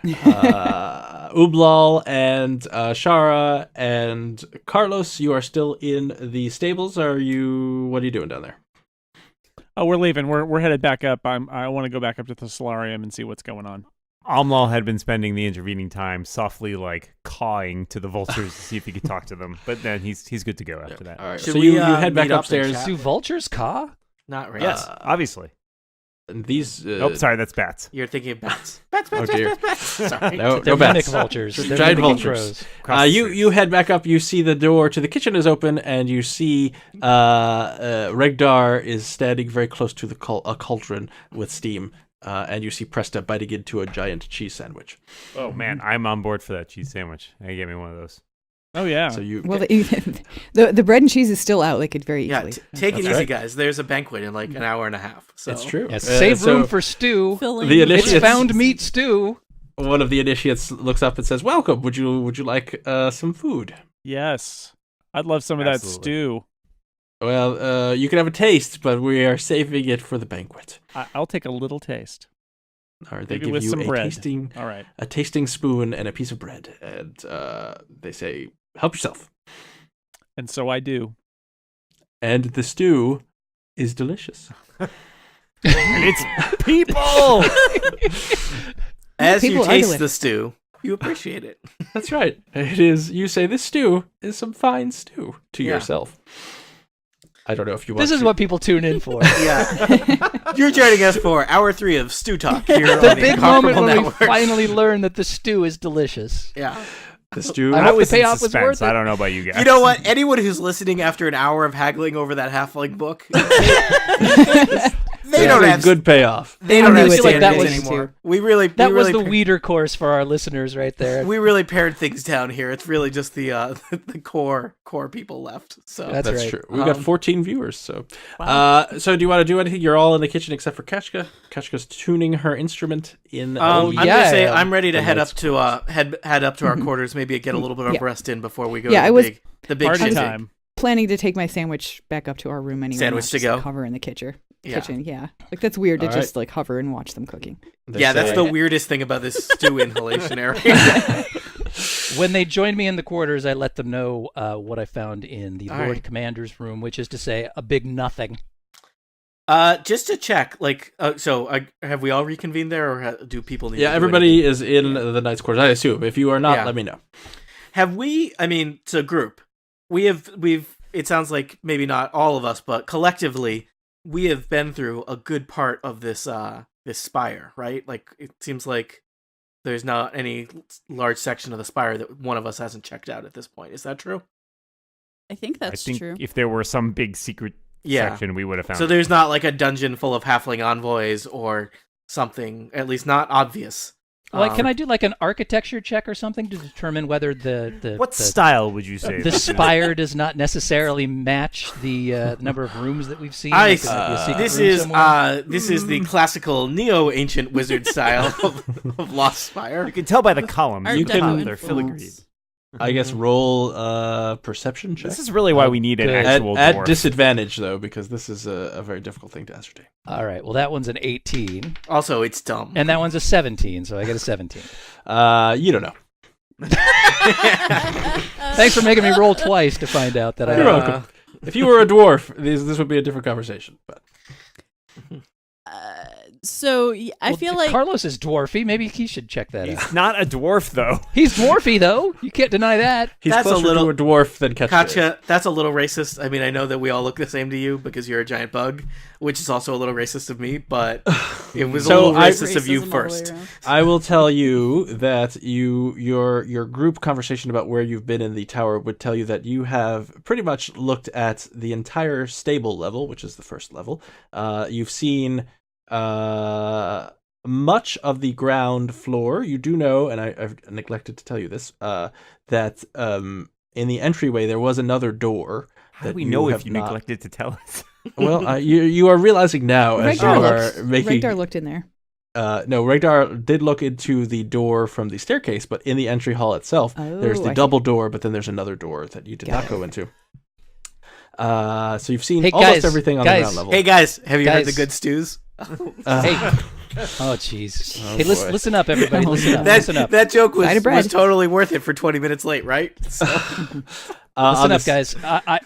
Ublal and Shara and Carlos, you are still in the stables. What are you doing down there? Oh, we're leaving. We're headed back up. I want to go back up to the solarium and see what's going on. Amlal had been spending the intervening time softly, like, cawing to the vultures to see if he could talk to them. But then he's good to go after that. All right. Should So we, you head back meet up and upstairs. chat? Do vultures caw? Not really. Yes, obviously. And these. Oh, sorry, that's bats. You're thinking of bats. Bats, Oh dear. Sorry. No, They're no bats. mimic vultures. They're Giant mimicking vultures. crows. Across the You street. head back up. You see the door to the kitchen is open, and you see Regdar is standing very close to the a cauldron with steam. And you see Presta biting into a giant cheese sandwich. Oh, man, I'm on board for that cheese sandwich. Hey, get me one of those. Oh yeah. So you. Well, the bread and cheese is still out. They could very Yeah, easily. take it That's easy, right. guys. There's a banquet in like an hour and a half. So. It's true. Yes, save so room for stew. Filling the with initiates- It's found meat stew. one of the initiates looks up and says, "Welcome. Would you like some food?" Yes. I'd love some of that Absolutely. stew. Well, you can have a taste, but we are saving it for the banquet. I'll take a little taste. All right, they Maybe give with you some a bread. All right. tasting spoon and a piece of bread, and they say, "Help yourself." And so I do. And the stew is delicious. It's people! As you People are taste delicious. the stew, you appreciate it. That's right. It is. You say this stew is some fine stew to Yeah. yourself. I don't know if you want. This is to- what people tune in for. Yeah. You're joining us for hour 3 of Stew Talk here The on the big moment Incomparable when Network. we finally learn that the stew is delicious. Yeah. the stew. I I hope the was in payoff was suspense. worth it. I don't know about you guys. You know what? Anyone who's listening after an hour of haggling over that halfling book, they don't It's a have good payoff. They I don't knew have it did. standards That was anymore. too. We really That we was really the weeder course for our listeners right there. we really pared things down here. It's really just the the core people left. So That's right. true. We've got Um, 14 viewers. So, so do you want to do anything? You're all in the kitchen except for Kachka. Kachka's tuning her instrument in. I'm yeah, gonna say yeah. I'm ready to The head lights. up to head up to our quarters. Maybe get a little bit of Yeah. rest in before we go. Yeah, to I the was- big Party shindig. time. Planning to take my sandwich back up to our room anyway. Sandwich not to just go? Hover in the kitchen. Yeah. Yeah. Like that's weird to All just like hover and watch them cooking. They Yeah, that's say- the weirdest thing about this stew inhalation area. When they joined me in the quarters, I let them know what I found in the All Lord right. Commander's room, which is to say, a big nothing. Just to check, have we all reconvened there, or do people need? Yeah, to do everybody anything? is in the Knight's Quarters. I assume. If you are not, Yeah. let me know. Have we? I mean, it's a group. We've. It sounds like maybe not all of us, but collectively, we have been through a good part of this this spire, right? Like it seems like there's not any large section of the spire that one of us hasn't checked out at this point. Is that true? I think I that's think true. if there were some big secret Yeah. section, we would have found So it. there's not like a dungeon full of halfling envoys or something, at least not obvious. Like, can I do like an architecture check or something to determine whether the What style would you say? the this is? spire does not necessarily match the number of rooms that we've seen? I Like, see. there might be a secret This room is somewhere? this is the classical neo-ancient wizard style of Lost Spire. You can tell by the columns. Art You Deco can- They're influence. filigreed. I guess roll perception check. This is really why we need an good. actual At dwarf. disadvantage, though, because this is a very difficult thing to ascertain. All right. Well, that one's an 18, Also, it's dumb. and that one's a 17, so I get a 17. You don't know. Thanks for making me roll twice to find out that You're I. welcome. If you were a dwarf, this would be a different conversation. But I feel like Carlos is dwarfy. Maybe he should check that out. He's not a dwarf, though. He's dwarfy, though. You can't deny that. he's That's a closer little- to a dwarf than Ketchka. Katya, that's a little racist. I mean, I know that we all look the same to you because you're a giant bug, which is also a little racist of me, but it was So a little I- racist of you racism all the way first. around. I will tell you that your group conversation about where you've been in the tower would tell you that you have pretty much looked at the entire stable level, which is the first level. You've seen much of the ground floor. You do know, and I've neglected to tell you this, that in the entryway there was another door. How do that we know have if you not- neglected to tell us? Well, you are realizing now as you are making. Regdar looked in there. No, Regdar did look into the door from the staircase, but in the entry hall itself, there's the I see. double door, but then there's another door that you did Got not it. go into. So you've seen Hey, almost guys, everything on the ground level. Hey guys, have you heard Guys. the good stews? Hey. Oh, jeez. Oh, Hey, boy. listen up, everybody. Listen up. That, Listen up. that joke Side of bread. was totally worth it for 20 minutes late, right? So, Listen on up, this- guys.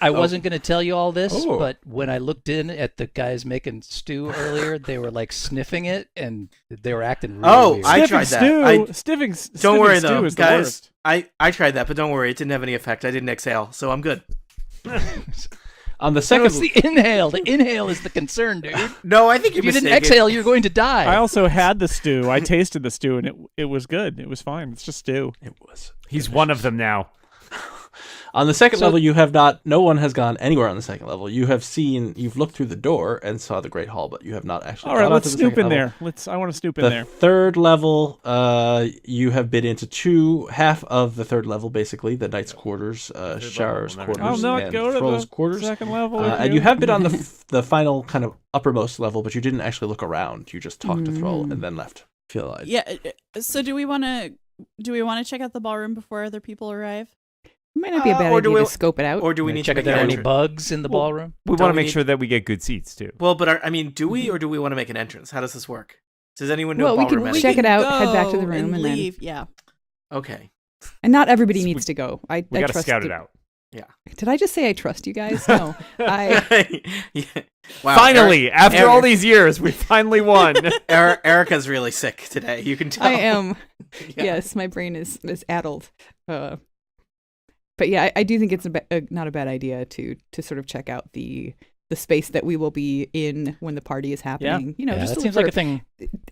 I wasn't going to tell you all this, Oh. but when I looked in at the guys making stew earlier, they were like sniffing it, and they were acting really weird. I tried that. Sniffing don't worry stew though, is the guys. worst. I tried that, but don't worry, it didn't have any effect. I didn't exhale, so I'm good. on the No, second, it's the inhale. The inhale is the concern, dude. No, I think If you're you didn't mistaken. exhale, you're going to die. I also had the stew. I tasted the stew, and it was good. It was fine. It's just stew. it was He's one of them now. on the second So- level. You have not. No one has gone anywhere on the second level. You've looked through the door and saw the Great Hall, but you have not actually. All right, gone let's onto the snoop second in level. there. I want to snoop in The there. third level, you have been into half of the third level, basically the knight's quarters, shower's level, never quarters, I'll not and go to thrall's the quarters. second level. And you have been on the final kind of uppermost level, but you didn't actually look around. You just talked to Thrall and then left. Feel like Yeah. So do we want to check out the ballroom before other people arrive? It might not be a bad or do idea we- to scope it out. Or do we need check to if make there are an any entrance? bugs in the ballroom? We Don't want to we make need- sure that we get good seats too. Well, but I mean, do we or do we want to make an entrance? How does this work? Does anyone know Well, we ballroom can etiquette? check it out, head Go back to the room, and then- leave. Yeah. Okay. and not everybody We- needs to go. I We got to trust scout you- it out. Did I just say I trust you guys? No. I Yeah. Wow, Finally, after Eric- all these years, we finally won. Erica's really sick today. You can tell. I am. Yeah. Yes, my brain is addled. But yeah, I do think it's not a bad idea to sort of check out the space that we will be in when the party is happening. You know, Yeah, just that to seems look like a for thing.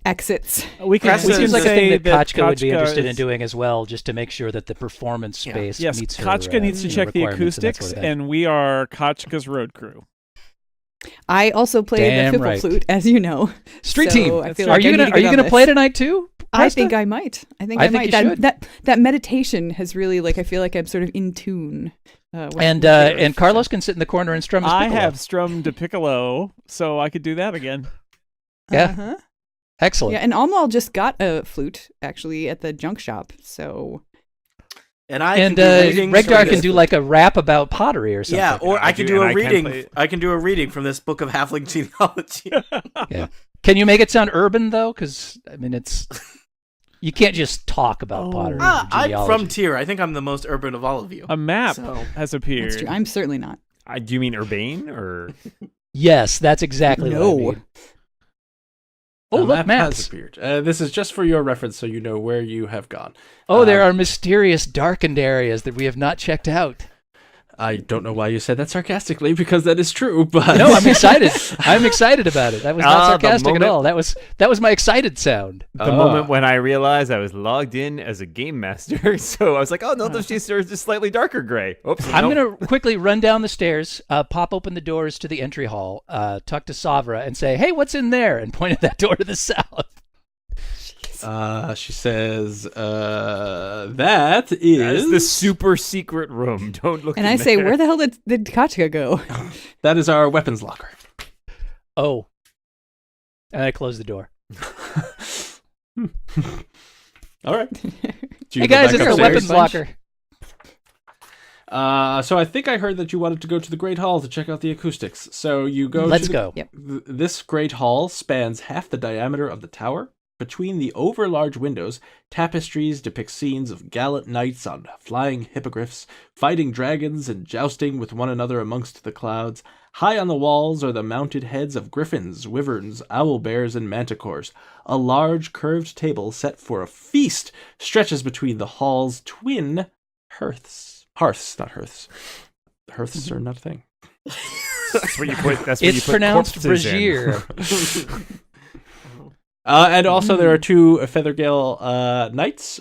exits. We can. Press We it can Seems like a say thing that Kachka would be Kachka interested in is- doing as well, just to make sure that the performance Yeah. space Yes, meets her. Kachka needs to check the requirements and that acoustics, sort of thing. and we are Kachka's road crew. I also play Damn the fiddle right. flute, as you know. Street So team. I feel Are like Are you I need gonna to Are get you on gonna this. play tonight too? I Presta? think I might. I think I I think might. you should. That meditation has really, like, I feel like I'm sort of in tune. And Carlos can sit in the corner and strum his I piccolo. have strummed a piccolo, so I could do that again. Yeah. Uh-huh. Excellent. Yeah, and Almal just got a flute actually at the junk shop. So And I And can do readings Regdar from can this- do like a rap about pottery or something. Yeah, or I can do and a I can reading. play- I can do a reading from this book of halfling genealogy. Yeah. Can you make it sound urban though? Because I mean, it's you can't just talk about Oh. pottery. or I'm genealogy. from Tyr. I think I'm the most urban of all of you. A map So- has appeared. that's true. I'm certainly not. Do you mean urbane or? Yes, that's exactly No. what I mean. Oh, A look, map has maps. appeared. This is just for your reference, so you know where you have gone. Oh, there are mysterious darkened areas that we have not checked out. I don't know why you said that sarcastically, because that is true. But No, I'm excited. I'm excited about it. That was not Ah, the sarcastic at moment- all. That was my excited sound. The moment when I realized I was logged in as a game master, so I was like, "Oh no, those just are just slightly darker gray." Oops. I'm nope. gonna quickly run down the stairs, pop open the doors to the entry hall, talk to Savra, and say, "Hey, what's in there?" and point at that door to the south. she says, "That That is is the super secret room. Don't look. And in I say, there. where the hell did Kachka go? that is our weapons locker." Oh, and I close the door. All right. Do you Hey go guys, back it's our upstairs? weapons Bunch? locker. So I think I heard that you wanted to go to the Great Hall to check out the acoustics. So you go. Let's go. Yep. This Great Hall spans half the diameter of the tower. Between the overlarge windows, tapestries depict scenes of gallant knights on flying hippogriffs, fighting dragons and jousting with one another amongst the clouds. High on the walls are the mounted heads of griffins, wyverns, owlbears, and manticores. A large curved table set for a feast stretches between the hall's twin hearths. Hearths, not hearths. Hearths are not a thing. That's where you put. That's where It's you put pronounced corpses in. brazier. And also there are two Feathergale knights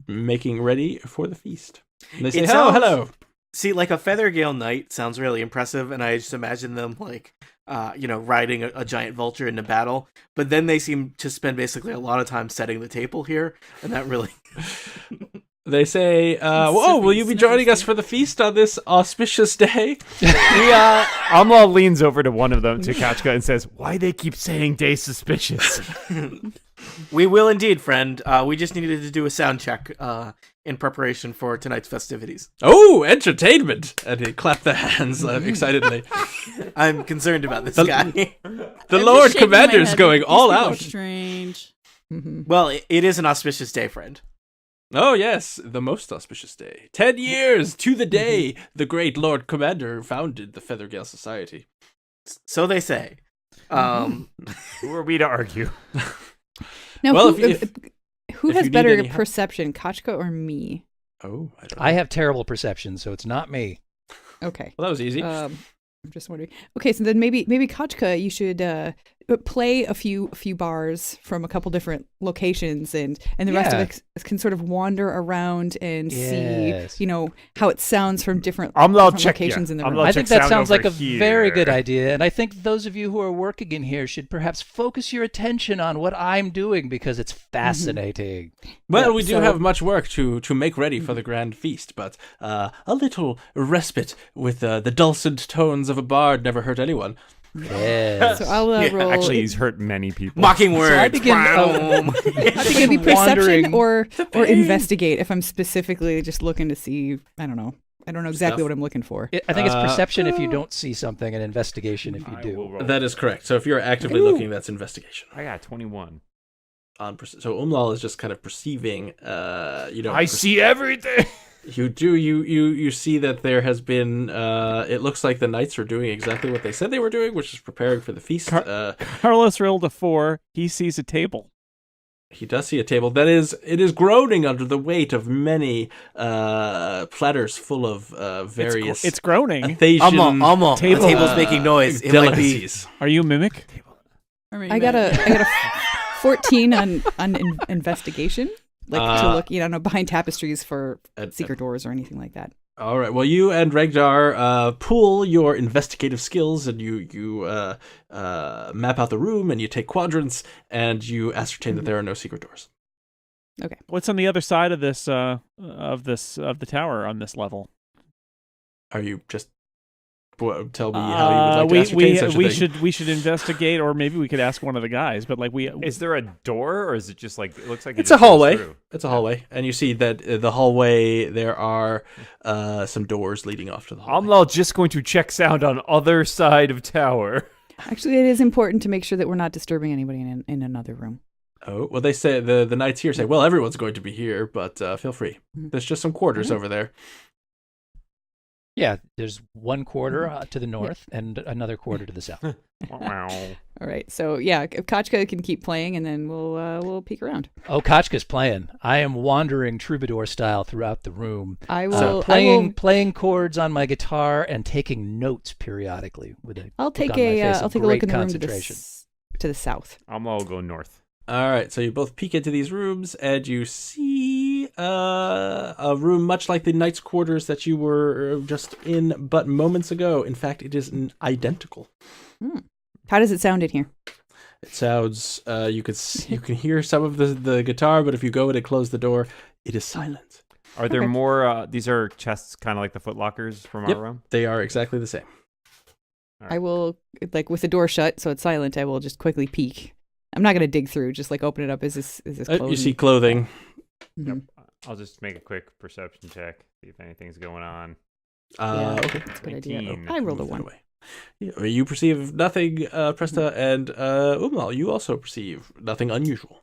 making ready for the feast. And they say, It hello, sounds- hello. See, like a Feathergale knight sounds really impressive, and I just imagine them like, riding a giant vulture into battle. But then they seem to spend basically a lot of time setting the table here, and that really. They say, whoa, will you be joining us for the feast on this auspicious day? Amla leans over to one of them, to Kachka, and says, "Why they keep saying day suspicious?" We will indeed, friend. We just needed to do a sound check in preparation for tonight's festivities. Oh, entertainment! And he clapped their hands excitedly. I'm concerned about this The- guy. The I'm Lord just shaking my Commander's head. going These all people are out. Strange. Well, it is an auspicious day, friend. Oh, yes, the most auspicious day. 10 years to the day the great Lord Commander founded the Feathergale Society. So they say. Who are we to argue? Now, Well, who, if who if has you need better any help- perception, Kachka or me? Oh, I don't know. I have terrible perception, so it's not me. Okay. Well, that was easy. I'm just wondering. Okay, so then maybe Kachka, you should play a few bars from a couple different locations, and the rest of Yeah. us can sort of wander around and Yes. see, how it sounds from different, I'll different check ya. locations in the room. I'll I check think that sound sounds like over a very good here. idea, and I think those of you who are working in here should perhaps focus your attention on what I'm doing because it's fascinating. Well, Yeah, we do so- have much work to make ready for the grand feast, but a little respite with the dulcet tones of a bard never hurt anyone. Yes. So I'll Yeah, roll. Actually, he's hurt many people. Mocking I words. begin- I think it'd be wandering. perception or investigate if I'm specifically just looking to see. I don't know. I don't know exactly Stuff. what I'm looking for. I think it's perception if you don't see something, and investigation if you I will do. roll. That is correct. So if you're actively Ooh. looking, that's investigation. I got 21. So Umlal is just kind of perceiving, I see everything. You see that there has been, it looks like the knights are doing exactly what they said they were doing, which is preparing for the feast. Carlos rolled a 4. He sees a table. He does see a table it is groaning under the weight of many platters full of various It's groaning. Thasian Almost. The Table. table's making noise. It might be. delicacies. Are you a mimic? Or maybe I got a 14 on investigation, like to look, behind tapestries for secret doors or anything like that. All right. Well, you and Regdar pool your investigative skills, and you map out the room, and you take quadrants, and you ascertain that there are no secret doors. Okay. What's on the other side of this of the tower on this level? Are you just tell me how you would like to ascertain such a thing? we should investigate, or maybe we could ask one of the guys. But Is there a door, or is it just like it looks like It's a just goes hallway. through? It's a hallway, and you see that the hallway there are some doors leading off to the hallway. I'm just going to check sound on other side of tower. Actually, it is important to make sure that we're not disturbing anybody in another room. Oh, well, they say the knights here say, well, everyone's going to be here, but feel free. Mhm. There's just some quarters Mhm. over there. Yeah, there's one quarter to the north and another quarter to the south. Wow. All right. So yeah, if Kachka can keep playing, and then we'll peek around. Oh, Kachka's playing. I am wandering troubadour style throughout the room, I will. playing chords on my guitar and taking notes periodically with a I'll look take on my a. face I'll of take a look great in the room to concentration. the south. I'll go north. All right, so you both peek into these rooms, and you see a room much like the knight's quarters that you were just in but moments ago. In fact, it is identical. How does it sound in here? It sounds you can hear some of the guitar, but if you go in and close the door, it is silent. Are there Okay. more? These are chests, kind of like the footlockers from Yep. our room. They are exactly the same. I will, like, with the door shut, so it's silent. I will just quickly peek. I'm not gonna dig through. Just like open it up. Is this clothing? You see clothing. Mhm. I'll just make a quick perception check, see if anything's going on. Okay. That's a good idea. 19. I rolled a Move that 1. away. Yeah, you perceive nothing, Presta, and Umlal, you also perceive nothing unusual.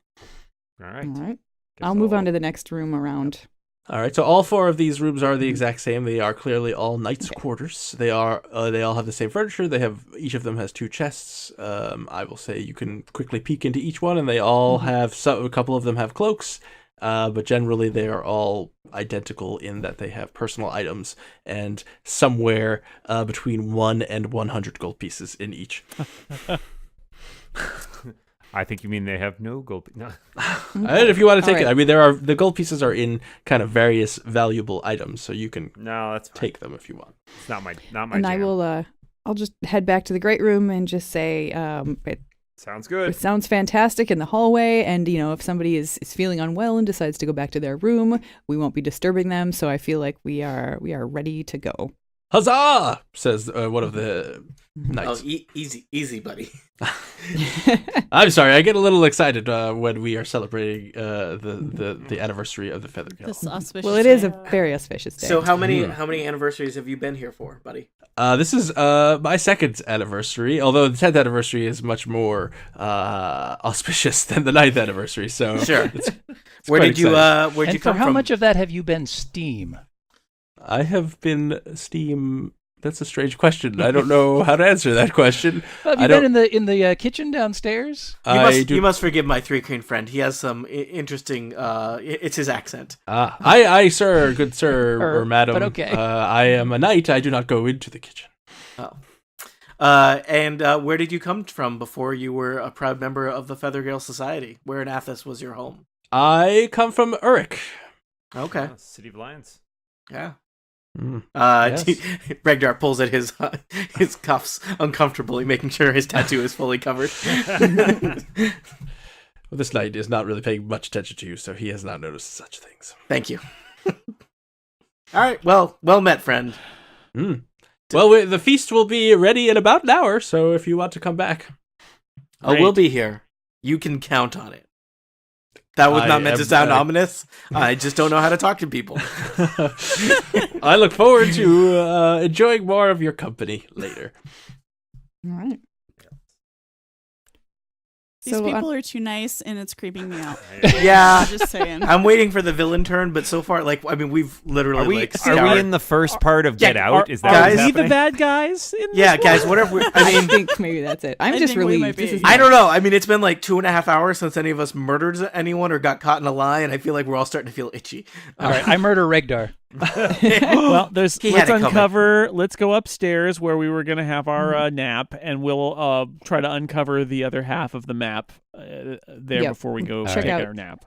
All All right. right. Guess I'll move on to the next room around. All right, so all 4 of these rooms are the exact same. They are clearly all knights' quarters. They are. They all have the same furniture. Each of them has 2 chests. I will say you can quickly peek into each one, and they all have. A couple of them have cloaks, but generally they are all identical in that they have personal items, and somewhere between 1 and 100 gold pieces in each. I think you mean they have no gold. No. And if you want to take All it, right. I mean, the gold pieces are in kind of various valuable items, so you can No, that's fine. take them if you want. It's not my And I jam. will. I'll just head back to the great room and just say, Sounds it good. sounds fantastic in the hallway, and if somebody is feeling unwell and decides to go back to their room, we won't be disturbing them. So I feel like we are ready to go. Huzzah! Says one of the Oh, knights. easy, buddy. I'm sorry, I get a little excited when we are celebrating the anniversary of the Feathergale. This auspicious. Well, it is a day. very auspicious day. So how many anniversaries have you been here for, buddy? This is my 2nd anniversary, although the 10th anniversary is much more auspicious than the 9th anniversary. So Sure. it's Where quite did you exciting. where'd And you for come how from? much of that have you been Steam? I have been Steam. That's a strange question. I don't know how to answer that question. Have I you don't- been in the kitchen downstairs? You must forgive my 3-crane friend. He has some interesting. It's his accent. I, sir, good sir or madam. but okay. I am a knight. I do not go into the kitchen. Oh. And where did you come from before you were a proud member of the Feathergale Society? Where in Athos was your home? I come from Uruk. Okay. City of Lions. Yeah. Mm. Yes. Regdar pulls at his cuffs uncomfortably, making sure his tattoo is fully covered. Well, this knight is not really paying much attention to you, so he has not noticed such things. Thank you. All right. Well met, friend. Mm. Well, the feast will be ready in about an hour, so if you want to come back. Oh, we'll be here. You can count on it. That was not meant to sound ominous. I just don't know how to talk to people. I look forward to enjoying more of your company later. All right. These So, people are too nice, and it's creeping me out. Yeah. I'm just saying. I'm waiting for the villain turn, but so far, we've literally Are we scoured. in the first part of Get Out? Is that guys- what's Are we the happening? bad guys? In Yeah, this guys. one? What if we? I think maybe that's it. I'm I just think we relieved. might This be. is I don't know. I mean, it's been like 2.5 hours since any of us murdered anyone or got caught in a lie, and I feel like we're all starting to feel itchy. All right, I murder Regdar. Well, let's He had it coming. uncover. Let's go upstairs where we were going to have our nap, and we'll try to uncover the other half of the map there Yep. before we go Check take out- our nap.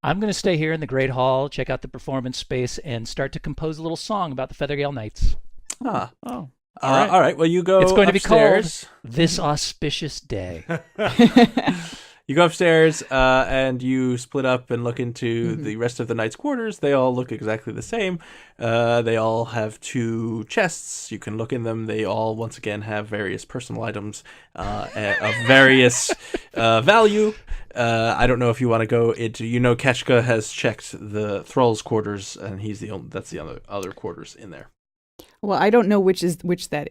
I'm going to stay here in the Great Hall, check out the performance space, and start to compose a little song about the Feathergale Knights. Ah. Oh, All right. Well, you go. It's going to be upstairs. called This Auspicious Day. You go upstairs and you split up and look into the rest of the knight's quarters. They all look exactly the same. They all have 2 chests. You can look in them. They all, once again, have various personal items of various value. I don't know if you want to go into. Keshka has checked the thrall's quarters, and that's the other quarters in there. Well, I don't know which that.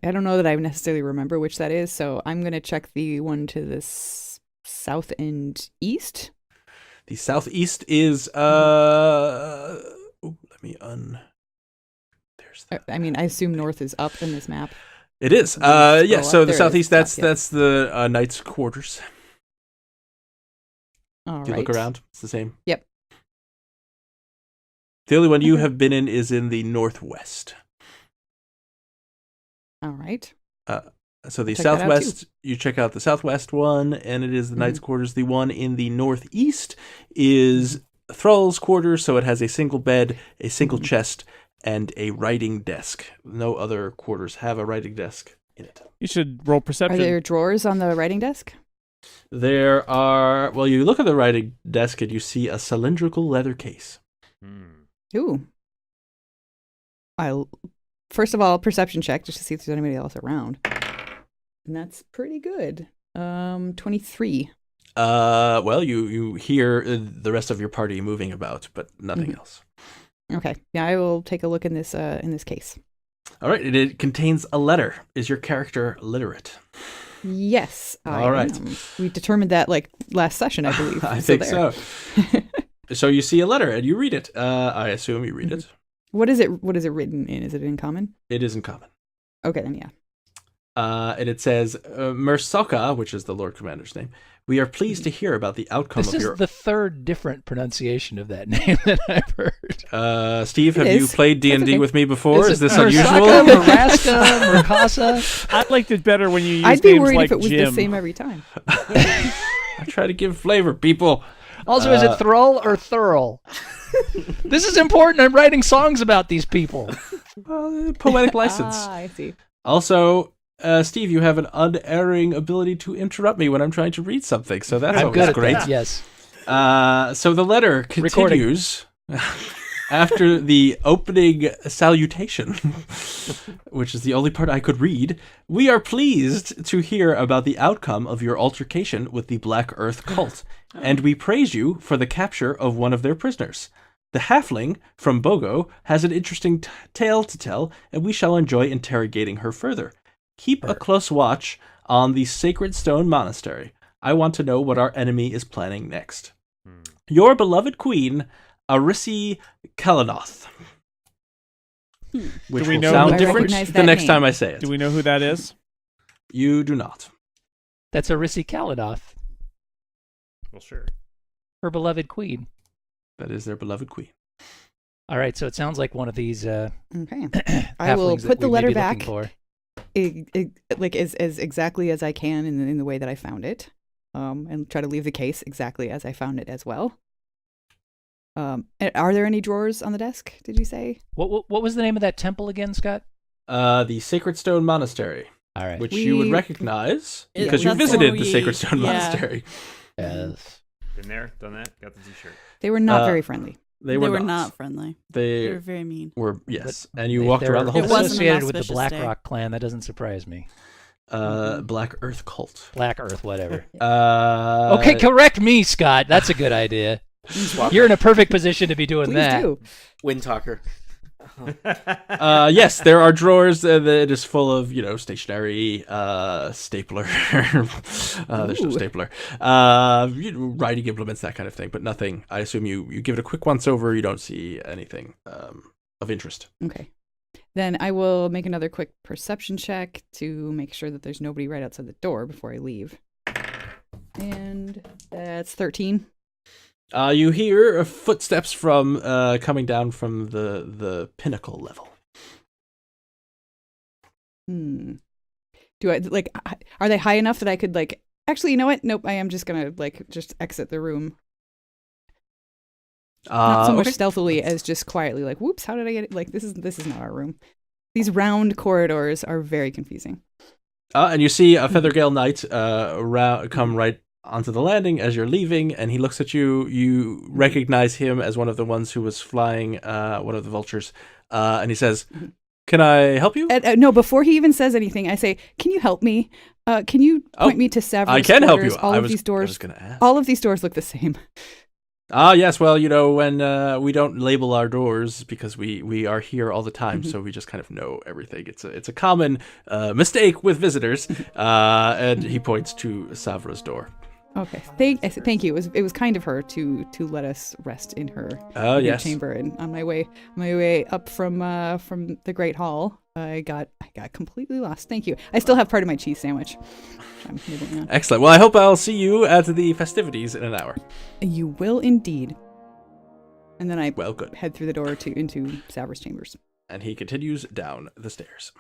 I don't know that I necessarily remember which that is. So I'm gonna check the one to the south and east. The southeast is let me there's I mean, I assume north is up in this map. it is. Scroll Yeah, up. so the There it is. southeast Top, yeah. that's the knight's quarters. All If you right. look around, it's the same. Yep. The only one you Okay. have been in is in the northwest. All right. So the Check that out, southwest, you check out the southwest one, and it is the knight's quarters. The one in the northeast is thrall's quarters, so it has a single bed, a single chest, and a writing desk. No other quarters have a writing desk in it. you should roll Are perception. there drawers on the writing desk? There are, well, you look at the writing desk and you see a cylindrical leather case. Ooh. First of all, perception check just to see if there's anybody else around. And that's pretty good. 23. Well, you hear the rest of your party moving about, but nothing else. Okay. Yeah, I will take a look in this case. All right. It contains a letter. Is your character literate? Yes. All right. I am. We determined that like last session, I believe. I think there. so. So you see a letter and you read it. I assume you read it. What is it? What is it written in? Is it in common? It is in common. Okay, then yeah. And it says, Mersoka, which is the Lord Commander's name, we are pleased to hear about the outcome This of is your... the third different pronunciation of that name that I've heard. Steve, have you played D&D okay. with me before? Is this Mersaka, unusual? Maraska, Merkasa? I liked it better when you used I'd be names worried like if it was Jim. the same every time. I try to give flavor, people. Also, is it Thrall or Thurl? This is important. I'm writing songs about these people. Poetic license. I see. Also, Steve, you have an unerring ability to interrupt me when I'm trying to read something, so that's I'm always good at great. that, yes. So the letter continues after the opening salutation, which is the only part I could read. We are pleased to hear about the outcome of your altercation with the Black Earth cult, and we praise you for the capture of one of their prisoners. The halfling from Bogo has an interesting tale to tell, and we shall enjoy interrogating her further. Keep a close watch on the Sacred Stone Monastery. I want to know what our enemy is planning next. Your beloved queen, Arissi Kalanoth. Which Do we will know sound who- I different recognize the that next name. time I say it. Do we know who that is? You do not. That's Arissi Kaladoth, Well, sure. her beloved queen. That is their beloved queen. All right, so it sounds like one of these Okay. I will halflings that put the we may letter be looking back for. like as exactly as I can in the way that I found it, and try to leave the case exactly as I found it as well. Are there any drawers on the desk? Did you say? What was the name of that temple again, Scott? The Sacred Stone Monastery, All right. which you would We- recognize It- because you that's the visited one the we- Sacred Stone yeah. Monastery. Yes. Been there, done that, got the t-shirt. They were not Uh, very friendly. They were were not friendly. They They were very mean. were, yes. And you If walked they're around the whole It wasn't an associated with the auspicious Black day. Rock clan. That doesn't surprise me. Black Earth cult. Black Earth, whatever. Okay, Okay, correct me, Scott. That's a good idea. Swap You're in a perfect position to be doing Please that. do. Wind Talker. yes, there are drawers that is full of, stationery, stapler. There's no Ooh. stapler. Writing implements, that kind of thing, but nothing. I assume you give it a quick once over. You don't see anything of interest. Okay. Then I will make another quick perception check to make sure that there's nobody right outside the door before I leave. And that's 13. You hear footsteps from coming down from the pinnacle level. Do I are they high enough that I could actually, you know what? Nope, I am just going to just exit the room. Not so much Okay. stealthily as just quietly whoops, how did I get it? This is not our room. These round corridors are very confusing. And you see a Feathergale knight come right onto the landing as you're leaving, and he looks at you. You recognize him as one of the ones who was flying one of the vultures, and he says, "Can I help you?" No, before he even says anything, I say, "Can you help me? Can you point me to Severus? I can help you. All I of was- these I doors, was gonna ask. all of these doors look the same." Yes. Well, when we don't label our doors because we are here all the time, so we just kind of know everything. It's a common mistake with visitors. And he points to Savra's door. Okay, thank you. It was kind of her to let us rest in her, Oh, in her yes. chamber. And on my way up from the Great Hall, I got completely lost. Thank you. I still have part of my cheese sandwich. I'm moving on. Excellent. Well, I hope I'll see you at the festivities in an hour. You will indeed. And then I Well, good. head through the door into Savr's chambers. And he continues down the stairs.